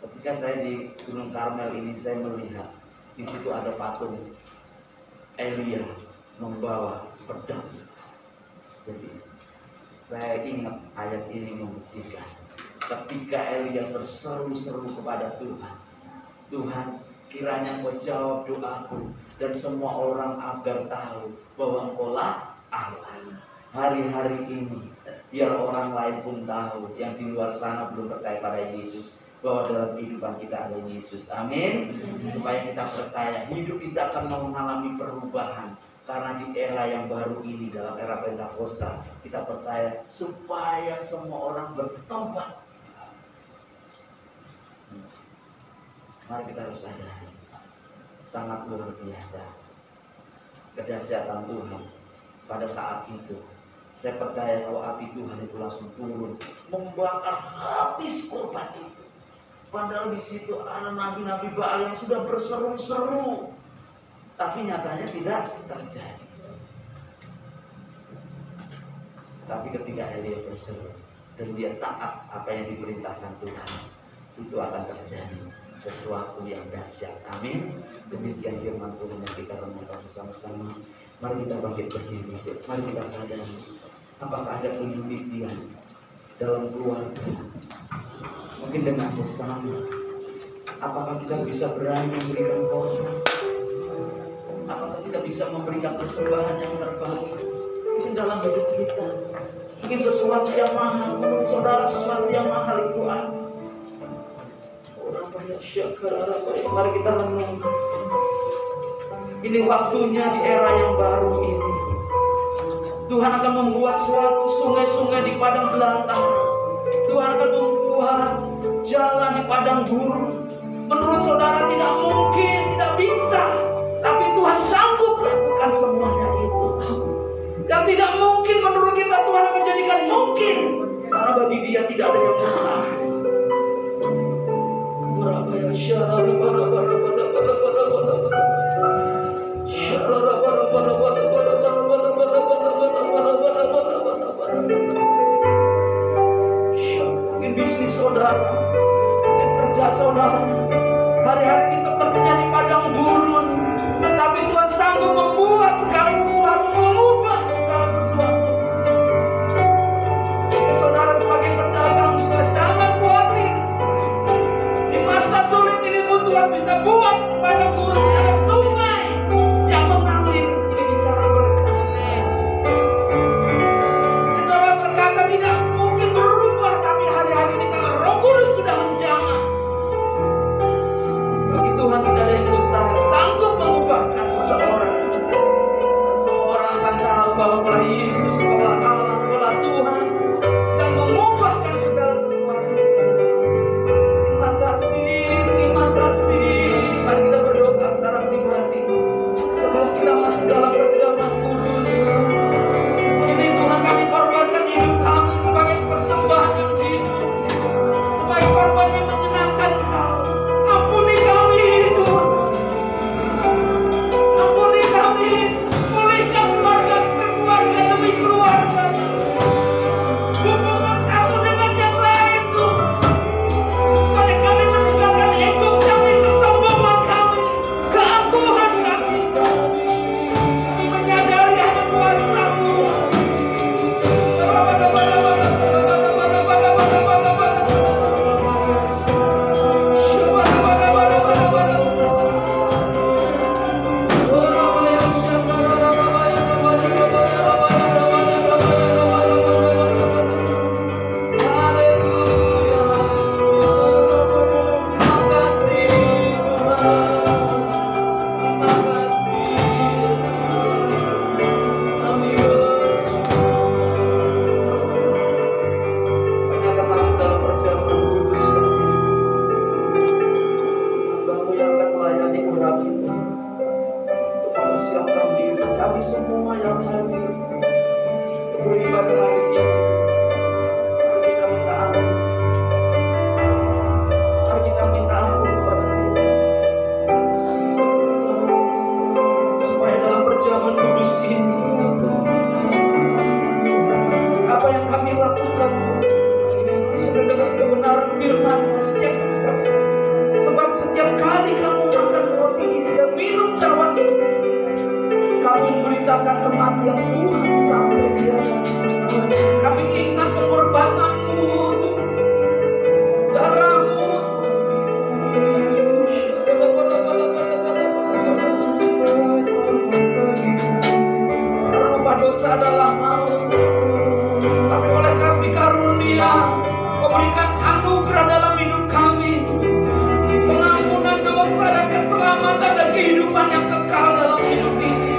Ketika saya di Gunung Karmel ini, saya melihat di situ ada patung Elia membawa pedang. Jadi saya ingat ayat ini membuktikan ketika Elia berseru-seru kepada Tuhan, Tuhan, kiranya Engkau jawab doaku dan semua orang agar tahu bahwa Engkaulah Allah. Hari-hari ini biar orang lain pun tahu yang di luar sana belum percaya pada Yesus, bahwa dalam kehidupan kita ada Yesus. Amin. Supaya kita percaya hidup kita akan mengalami perubahan. Karena di era yang baru ini, dalam era Pentakosta, kita percaya supaya semua orang bertobat. Mari kita harus sadari, sangat luar biasa kedahsyatan Tuhan pada saat itu. Saya percaya kalau api Tuhan itu langsung turun, membakar habis korban itu. Padahal di situ ada nabi-nabi Baal yang sudah berseru-seru, tapi nyatanya tidak terjadi. Tapi ketika Elia berseru dan dia taat apa yang diperintahkan Tuhan, itu akan terjadi sesuatu yang dahsyat. Amin. Demikian firman Tuhan yang kita renungkan bersama-sama. Mari kita bangkit berdiri. Mari kita sadari, apakah ada penelitian dalam keluarga, mungkin dengan sesama. Apakah kita bisa berani memberikan korban? Apakah kita bisa memberikan persembahan yang terbaik mungkin dalam hidup kita? Mungkin sesuatu yang mahal, menurut saudara sesuatu yang mahal itu apa? Mari kita renungkan. Ini waktunya di era yang baru ini. Tuhan akan membuat suatu sungai-sungai di padang belantara. Tuhan akan membuat jalan di padang gurun. Menurut saudara tidak mungkin, tidak bisa. Tapi Tuhan sanggup lakukan semuanya itu. Dan tidak mungkin menurut kita Tuhan akan jadikan mungkin. Karena bagi Dia tidak ada yang mustahil. Mungkin bisnis saudara, mungkin kerja saudara, hari-hari ini sepertinya di padang gurun, tetapi Tuhan sanggup membuat segala sesuatu, mengubah segala sesuatu. Saudara sebagai pedagang juga jangan khawatir. Di masa sulit ini pun Tuhan bisa buat padang gurun ada sungai yang mengalir. Ini bicara berkat. Bicara berkata tidak mungkin berubah, tapi hari-hari ini karena Roh Kudus sudah menjamah. Bagi Tuhan tidak ada yang mustahil, sanggup mengubahkan seseorang. Dan semua orang akan tahu bahwa pola Yesus, pola Allah, pola Tuhan yang mengubahkan segala sesuatu. Terima kasih, terima kasih. Mari kita berdoa secara pribadi sebelum kita masuk dalam perjamuan kudus. Ini Tuhan, kami korbankan hidup kami sebagai persembahan yang hidup, sebagai korban yang menyenangkan Kau. Ampuni kami Tuhan, ampuni kami, pulihkan keluarga demi keluarga, hubungan satu dengan yang lain Tuhan. Supaya kami meninggalkan ego kami, kesombongan kami, keangkuhan kami. Kami menyadari hanya kuasa-Mu. Kami semua yang hadir beribadah hari ini, mari kita minta ampun. Mari kita minta ampun kepada Tuhan, supaya dalam perjamuan kudus ini, apa yang kami lakukan sudah dengan kebenaran firman-Mu setiap saat. Sebab setiap kali kamu makan roti ini dan minum cawan ini, kamu memberitakan kematian Tuhan sampai Dia datang. Kami ingat pengorbanan-Mu Tuhan, darah-Mu. Karena upah dosa adalah maut, tapi oleh kasih karunia Kau berikan anugerah dalam hidup kami, pengampunan dosa dan keselamatan dan kehidupan yang kekal dalam hidup ini.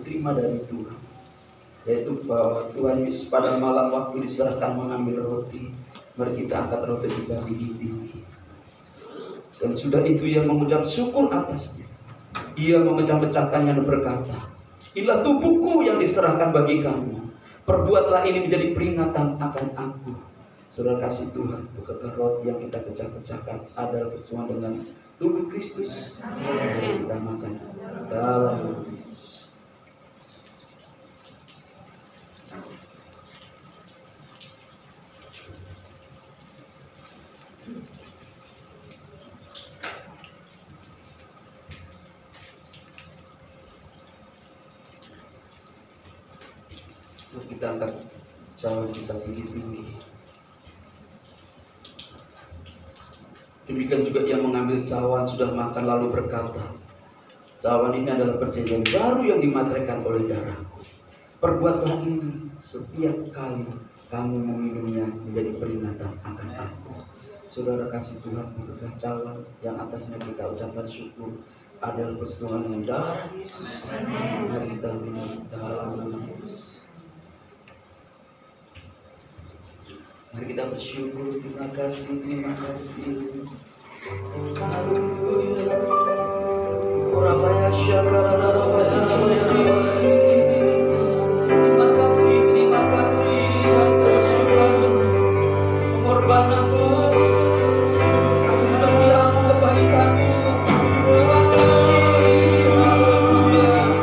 terima dari Tuhan. Yaitu bahwa Tuhan Yesus pada malam waktu diserahkan mengambil roti, mari kita angkat roti kita tinggi-tinggi. Dan sudah itu ia mengucap syukur atasnya. Ia memecah-mecahkannya dan berkata, inilah tubuhku yang diserahkan bagi kamu. Perbuatlah ini menjadi peringatan akan aku. Saudara kasih Tuhan, bukakan roti yang kita pecah-pecahkan adalah bersama dengan tubuh Kristus. Kita makan dalam kita angkat cawan kita tinggi-tinggi. Demikian juga ia mengambil cawan sudah makan lalu berkata, cawan ini adalah perjanjian baru yang dimateraikan oleh darahku. Perbuatlah ini setiap kali kamu meminumnya menjadi peringatan akan aku. Saudara kasih Tuhan, bukankah cawan yang atasnya kita ucapkan syukur adalah persetujuan dengan darah Yesus. Mari kita minum dalam nama Yesus. Mari kita bersyukur, terima kasih, terima kasih. Haleluya. Orabaya syakara darabaya labaya. Terima kasih, terima kasih. Mari kita bersyukur pengorbananmu, kasih setiamu, kebaikanmu. Terima kasih. Haleluya.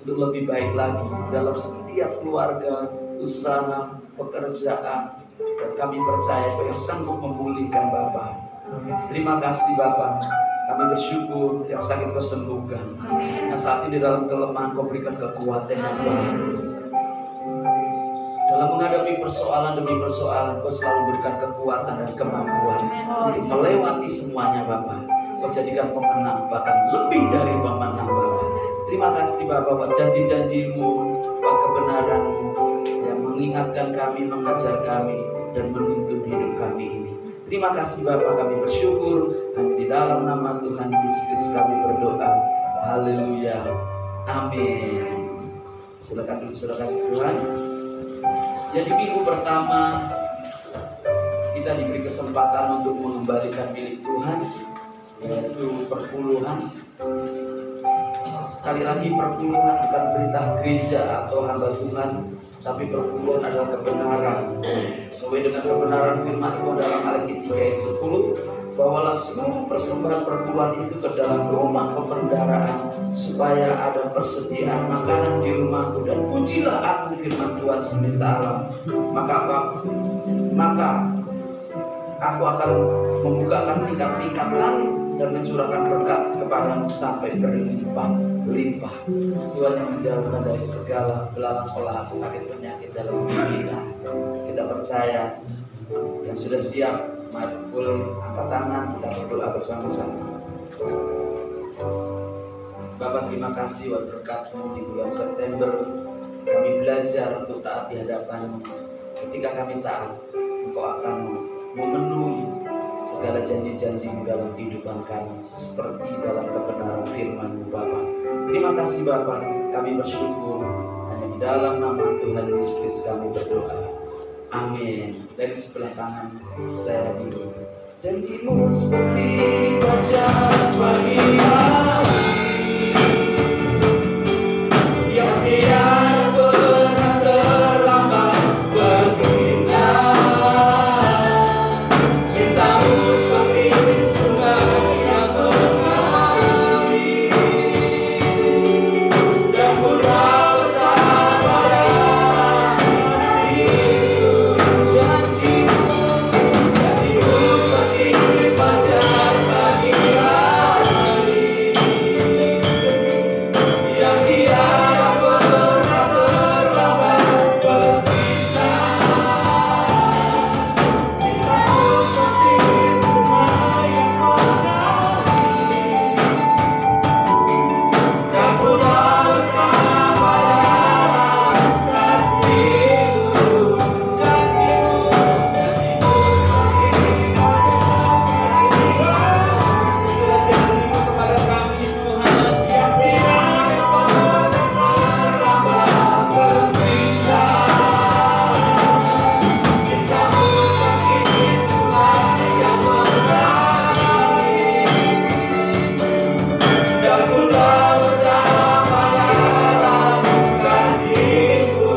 Untuk lebih baik lagi dalam setiap keluarga, usaha, pekerjaan, dan kami percaya bahwa yang sanggup memulihkan Bapa. Terima kasih Bapa. Kami bersyukur yang sakit Kau sembuhkan, yang saat ini dalam kelemahan Kau berikan kekuatan yang baru. Dalam menghadapi persoalan demi persoalan, Kau selalu berikan kekuatan dan kemampuan untuk melewati semuanya Bapa. Kau jadikan pemenang, bahkan lebih dari pemenang Bapa. Terima kasih Bapa buat janji-janji-Mu, buat kebenaran-Mu yang mengingatkan kami, mengajar kami, dan menuntun hidup kami ini. Terima kasih Bapa, kami bersyukur hanya di dalam nama Tuhan Yesus kami berdoa. Haleluya. Amin. Silakan duduk saudara kasih Tuhan. Jadi minggu pertama kita diberi kesempatan untuk mengembalikan milik Tuhan, yaitu perpuluhan. Sekali lagi perpuluhan bukan perintah gereja atau hamba Tuhan, tapi perpuluhan adalah kebenaran. Sesuai dengan kebenaran firman Tuhan dalam Al-Qur'an 3 ayat 10, bawalah seluruh persembahan perpuluhan itu ke dalam rumah pembendaraan, supaya ada persediaan makanan di rumahku, dan pujilah aku firman Tuhan semesta alam. Maka Aku akan membukakan tingkat-tingkat langit dan mencurahkan berkat kepadamu sampai berlimpah-limpah. Tuhan yang menjauhkan dari segala belalang kolak sakit penyakit dalam hidup kita. Kita percaya yang sudah siap, mari boleh angkat tangan, kita berdoa bersama-sama. Bapak, terima kasih buat berkat-Mu di bulan September. Kami belajar untuk taat di hadapan-Mu. Ketika kami taat, Engkau akan memenuhi segala janji-janji-Mu dalam kehidupan kami, seperti dalam kebenaran firman-Mu, Bapak. Terima kasih Bapak, kami bersyukur. Hanya di dalam nama Tuhan Yesus Kristus kami berdoa. Amin. Dari sebelah kanan saya dulu. Janji-Mu seperti fajar pagi hari, yang tiada pernah terlambat bersinar. Cinta-Mu seperti sungai yang mengalir, dan pura betapa itu janji-Mu. Janji-Mu seperti fajar pagi hari, yang tiada pernah terlambat bersinar. Cinta-Mu seperti sungai yang mengalir, dan pura betapa dalam kasih-Mu. Janji-Mu, janji-Mu seperti fajar pagi hari. Janji-Mu kepada kami Tuhan, yang tiada pernah terlambat bersinar. Cinta-Mu seperti sungai yang mengalir, dan pura betapa dalam kasih-Mu.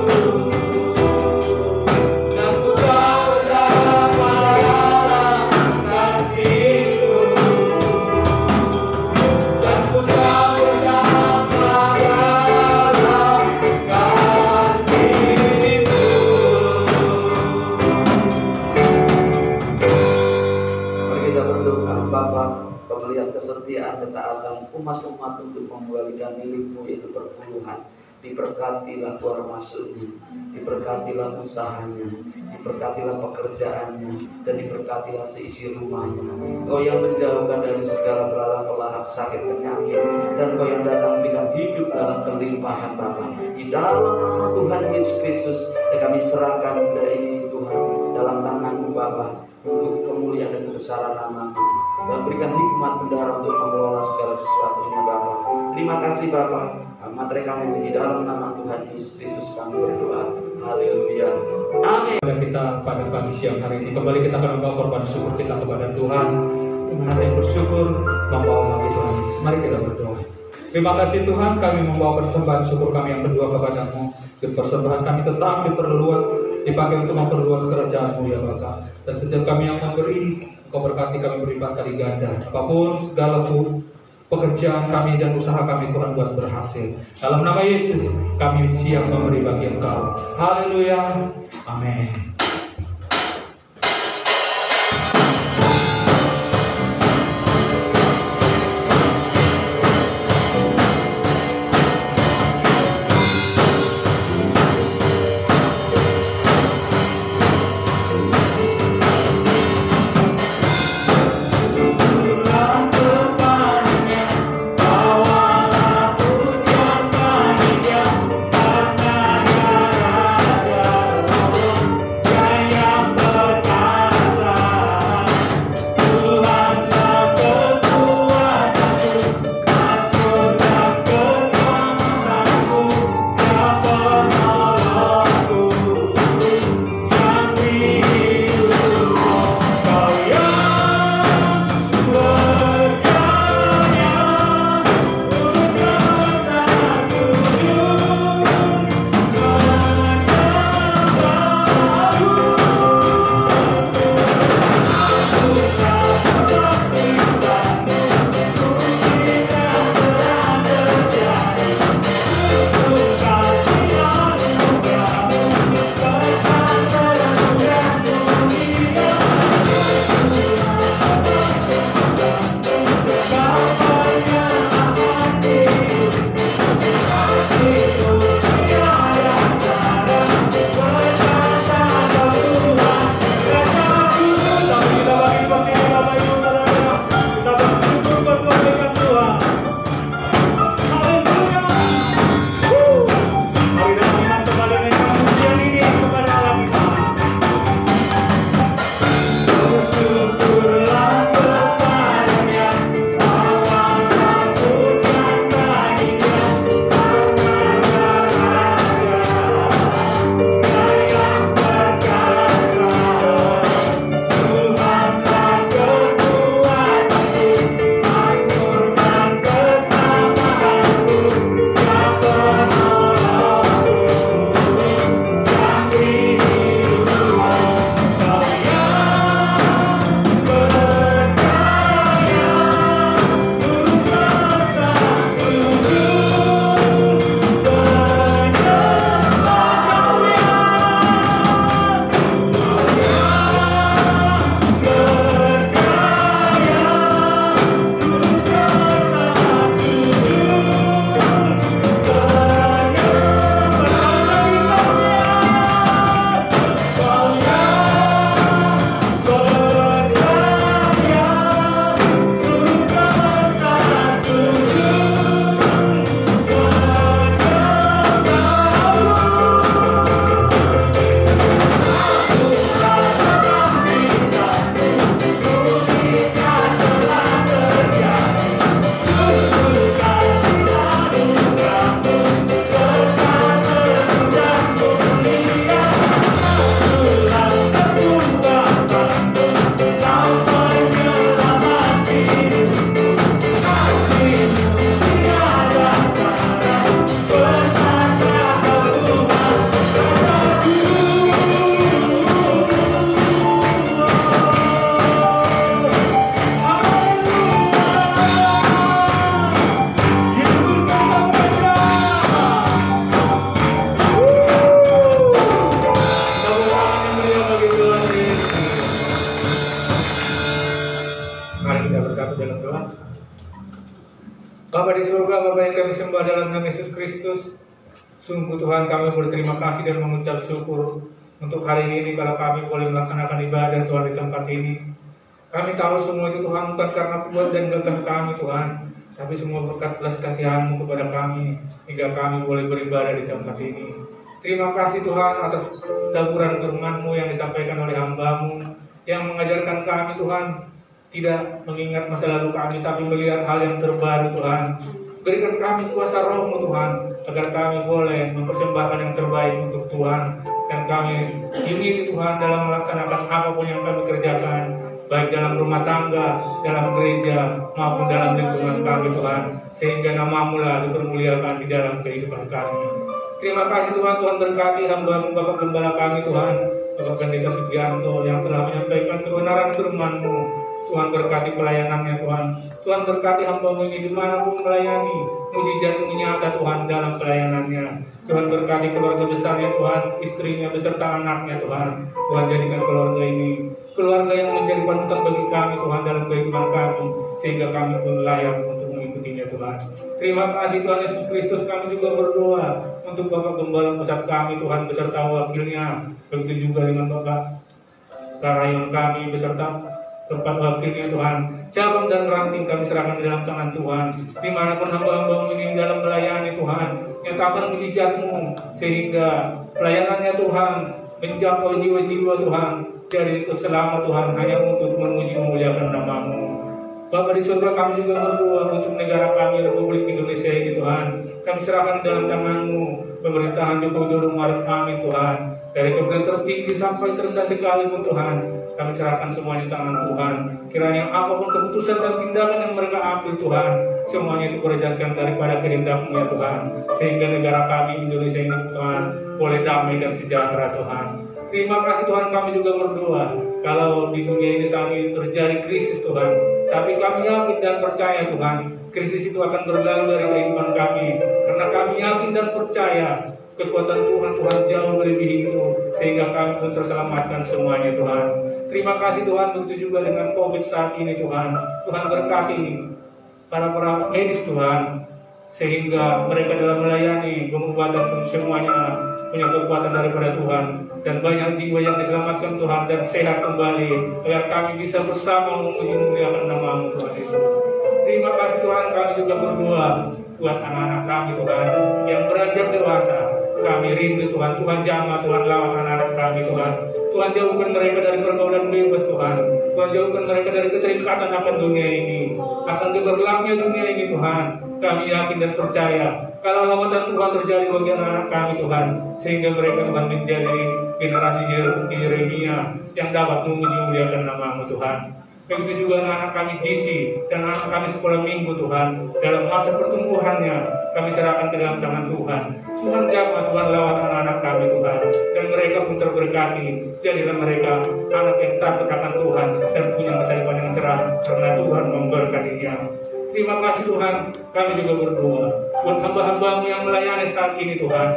Dan pura betapa dalam kasih-Mu. Dan pura betapa dalam kasih-Mu. Mari kita berdoa. Bapa, Kau melihat kesetiaan ketaatan umat-umat untuk mengembalikan milik-Mu itu perpuluhan. Diberkatilah keluar masuknya, diberkatilah usahanya, diberkatilah pekerjaannya, dan diberkatilah seisi rumahnya. Kau yang menjauhkan dari segala belalang pelahap sakit penyakit, dan Kau yang datang dengan hidup dalam kelimpahan Bapa. Di dalam nama Tuhan Yesus Kristus, kami serahkan ini Tuhan dalam tangan-Mu Bapa, untuk kemuliaan dan kebesaran nama-Mu, dan berikan hikmat bendahara untuk mengelola segala sesuatunya Bapa. Terima kasih Bapa. Materi kami di dalam nama Tuhan Yesus Kristus kami berdoa. Haleluya. Amin. Dan kita pada pagi siang hari ini kembali kita akan membawa korban syukur kita kepada Tuhan. Dengan hati yang bersyukur membawa bagi Tuhan Yesus. Mari kita berdoa. Terima kasih Tuhan, kami membawa persembahan syukur kami yang kedua kepada-Mu. Persembahan kami tetap diperluas, dipakai untuk memperluas kerajaan-Mu ya Bapa. Dan setiap kami yang memberi, Engkau berkati kami berlipat kali ganda. Apapun segala pekerjaan kami dan usaha kami Tuhan buat berhasil. Dalam nama Yesus kami siap memberi bagi Engkau. Haleluya. Amin. Bapa di surga, Bapa yang kami sembah dalam nama Yesus Kristus, sungguh Tuhan kami berterima kasih dan mengucap syukur untuk hari ini kalau kami boleh melaksanakan ibadah Tuhan di tempat ini. Kami tahu semua itu Tuhan bukan karena kuat dan gagah kami Tuhan, tapi semua berkat belas kasihan-Mu kepada kami hingga kami boleh beribadah di tempat ini. Terima kasih Tuhan atas taburan firman-Mu yang disampaikan oleh hamba-Mu yang mengajarkan kami Tuhan tidak mengingat masa lalu kami, tapi melihat hal yang terbaru Tuhan. Berikan kami kuasa Roh-Mu Tuhan, agar kami boleh mempersembahkan yang terbaik untuk Tuhan. Dan kami unity Tuhan dalam melaksanakan apapun yang kami kerjakan, baik dalam rumah tangga, dalam gereja, maupun dalam lingkungan kami Tuhan. Sehingga nama-Mu lah dipermuliakan di dalam kehidupan kami. Terima kasih Tuhan, Tuhan berkati hamba-Mu Bapak Gembala kami Tuhan, Bapak Pendeta Sugianto yang telah menyampaikan kebenaran firman-Mu. Tuhan berkati pelayanannya Tuhan. Tuhan berkati hamba-Mu ini dimanapun melayani, mujizat nyata Tuhan dalam pelayanannya. Tuhan berkati keluarga besarnya Tuhan, istrinya beserta anaknya Tuhan. Tuhan jadikan keluarga ini keluarga yang menjadi panutan bagi kami Tuhan dalam kehidupan kami, sehingga kami pun layak untuk mengikutinya Tuhan. Terima kasih Tuhan Yesus Kristus. Kami juga berdoa untuk Bapak Gembala pusat kami Tuhan beserta wakilnya, begitu juga dengan Bapak Karayon kami beserta tempat wakilnya Tuhan. Cabang dan ranting kami serahkan di dalam tangan Tuhan. Dimanapun hamba-hamba-Mu ini dalam melayani Tuhan, nyatakan mujizat-Mu sehingga pelayanannya Tuhan menjangkau jiwa-jiwa Tuhan, jadi selamat Tuhan hanya untuk memuji memuliakan nama-Mu. Bapa di surga, kami juga berdoa untuk negara kami Republik Indonesia ini Tuhan. Kami serahkan dalam tangan-Mu pemerintahan Joko Widodo Maruf Amin Tuhan, dari kemudian tertinggi sampai terendah sekalipun Tuhan. Kami serahkan semuanya di tangan Tuhan. Kiranya apapun keputusan dan tindakan yang mereka ambil Tuhan, semuanya itu berjaskan daripada kehendak-Mu ya Tuhan, sehingga negara kami Indonesia ini Tuhan boleh damai dan sejahtera Tuhan. Terima kasih Tuhan, kami juga berdoa kalau di dunia ini saat ini terjadi krisis Tuhan, tapi kami yakin dan percaya Tuhan, krisis itu akan berlalu dari kehidupan kami, karena kami yakin dan percaya kekuatan Tuhan jauh melebihi itu, sehingga kami pun terselamatkan semuanya Tuhan. Terima kasih Tuhan, begitu juga dengan COVID saat ini Tuhan. Tuhan berkati para medis Tuhan, sehingga mereka dalam melayani pengobatan pun semuanya punya kekuatan daripada Tuhan, dan banyak jiwa yang diselamatkan Tuhan dan sehat kembali, agar kami bisa bersama memuji memuliakan nama-Mu Tuhan Yesus. Terima kasih Tuhan, kami juga berdoa buat anak-anak kami Tuhan yang beranjak dewasa. Kami rindu Tuhan, Tuhan jamah Tuhan lawat anak-anak kami Tuhan. Tuhan jauhkan mereka dari pergaulan bebas Tuhan. Tuhan jauhkan mereka dari keterikatan akan dunia ini, akan gemerlapnya dunia ini Tuhan. Kami yakin dan percaya kalau lawatan Tuhan terjadi bagi anak-anak kami Tuhan, sehingga mereka Tuhan menjadi generasi Yeremia yang dapat memuji memuliakan nama-Mu Tuhan. Begitu juga anak-anak kami GC dan anak kami sekolah minggu Tuhan, dalam masa pertumbuhannya kami serahkan ke dalam tangan Tuhan. Tuhan jamah Tuhan lawat anak-anak kami Tuhan, dan mereka pun terberkati. Jadilah mereka anak yang takut akan Tuhan dan punya masa depan yang cerah, karena Tuhan memberkatinya. Terima kasih Tuhan, kami juga berdoa buat hamba-hamba-Mu yang melayani saat ini Tuhan.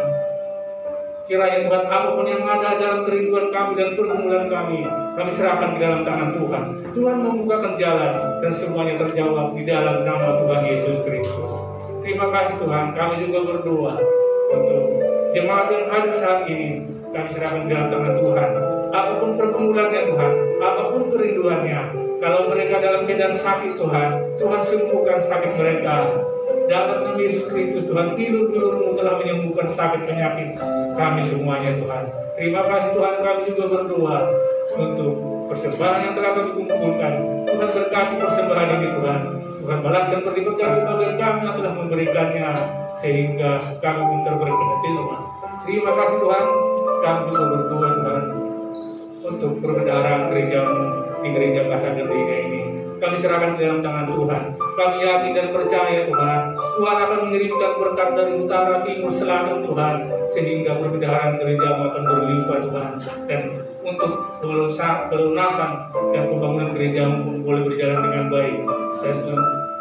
Kiranya Tuhan, apapun yang ada dalam kerinduan kami dan pergumulan kami serahkan di dalam tangan Tuhan. Tuhan membukakan jalan dan semuanya terjawab di dalam nama Tuhan Yesus Kristus. Terima kasih Tuhan, kami juga berdoa untuk jemaat yang hadir saat ini. Kami serahkan di dalam tangan Tuhan. Apapun pergumulannya Tuhan, apapun kerinduannya, kalau mereka dalam keadaan sakit Tuhan, Tuhan sembuhkan sakit mereka. Dalam nama Yesus Kristus Tuhan, pilur-pilur-Mu telah menyembuhkan sakit penyakit kami semuanya Tuhan. Terima kasih Tuhan, kami juga berdoa untuk persembahan yang telah kami kumpulkan. Tuhan berkati persembahan ini Tuhan. Tuhan balas dan berlipat kali bagi kami yang telah memberikannya, sehingga kami pun terberkati Tuhan. Terima kasih Tuhan, kami juga berdoa Tuhan untuk perbendaharaan gereja-Mu di gereja Kasagedega ini. Kami serahkan ke dalam tangan Tuhan. Kami yakin dan percaya Tuhan, Tuhan akan mengirimkan berkat dari utara, timur, selatan Tuhan, sehingga perbendaharaan gereja-Mu akan berlimpah Tuhan. Dan untuk pelunasan dan pembangunan gereja-Mu pun boleh berjalan dengan baik, dan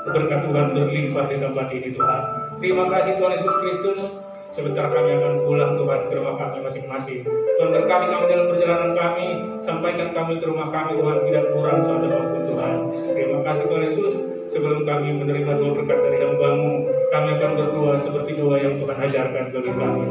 berkat Tuhan berlimpah di tempat ini Tuhan. Terima kasih Tuhan Yesus Kristus. Sebentar kami akan pulang Tuhan ke rumah kami masing-masing. Tuhan berkati kami dalam perjalanan kami, sampaikan kami ke rumah kami Tuhan, tidak kurang suatu apapun Tuhan. Terima kasih Tuhan Yesus. sebelum kami menerima doa berkat dari hamba-Mu, kami akan berdoa seperti doa yang Tuhan ajarkan bagi kami.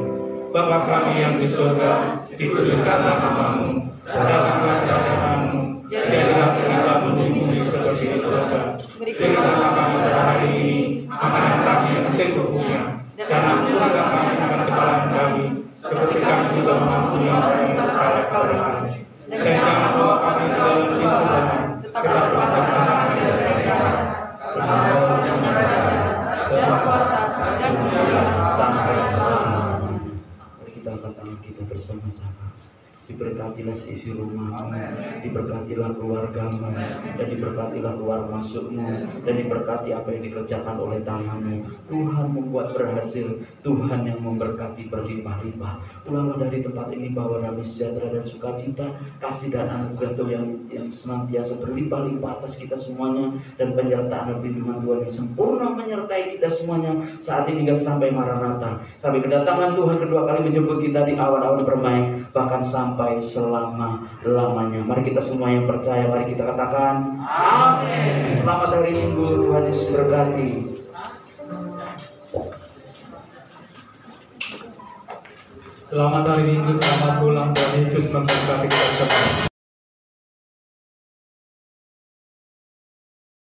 Bapa kami yang di surga, dikuduskanlah nama-Mu, datanglah kerajaan-Mu, jadilah kehendakmu di bumi seperti di surga. Berikanlah kami pada hari ini makanan kami yang secukupnya, dan ampunilah kami akan kesalahan kami, seperti kami juga mengampuni orang yang bersalah kepada kami. Dan jangan bawa kami ke dalam pencobaan, tetapi lepaskanlah kami dari jahat. Dan kuasa dan kemuliaan sampai selamanya. Mari kita angkat tangan kita bersama-sama. Diberkatilah seisi rumahmu, diberkatilah keluargamu, dan diberkatilah keluar masukmu, dan diberkati apa yang dikerjakan oleh tanganmu. Tuhan membuat berhasil, Tuhan yang memberkati berlimpah-limpah. Pulanglah dari tempat ini bawa damai sejahtera dan sukacita, kasih dan anugerah Tuhan yang senantiasa berlimpah-limpah atas kita semuanya, dan penyertaan dan perlindungan Tuhan yang sempurna menyertai kita semuanya saat ini hingga sampai Maranatha, sampai kedatangan Tuhan kedua kali menjemput kita di awan-awan permai, bahkan sampai selama-lamanya. Mari kita semua yang percaya, mari kita katakan amin. Selamat hari Minggu, Tuhan Yesus berkati. Selamat hari Minggu, selamat pulang, Tuhan Yesus memberkati kita semua.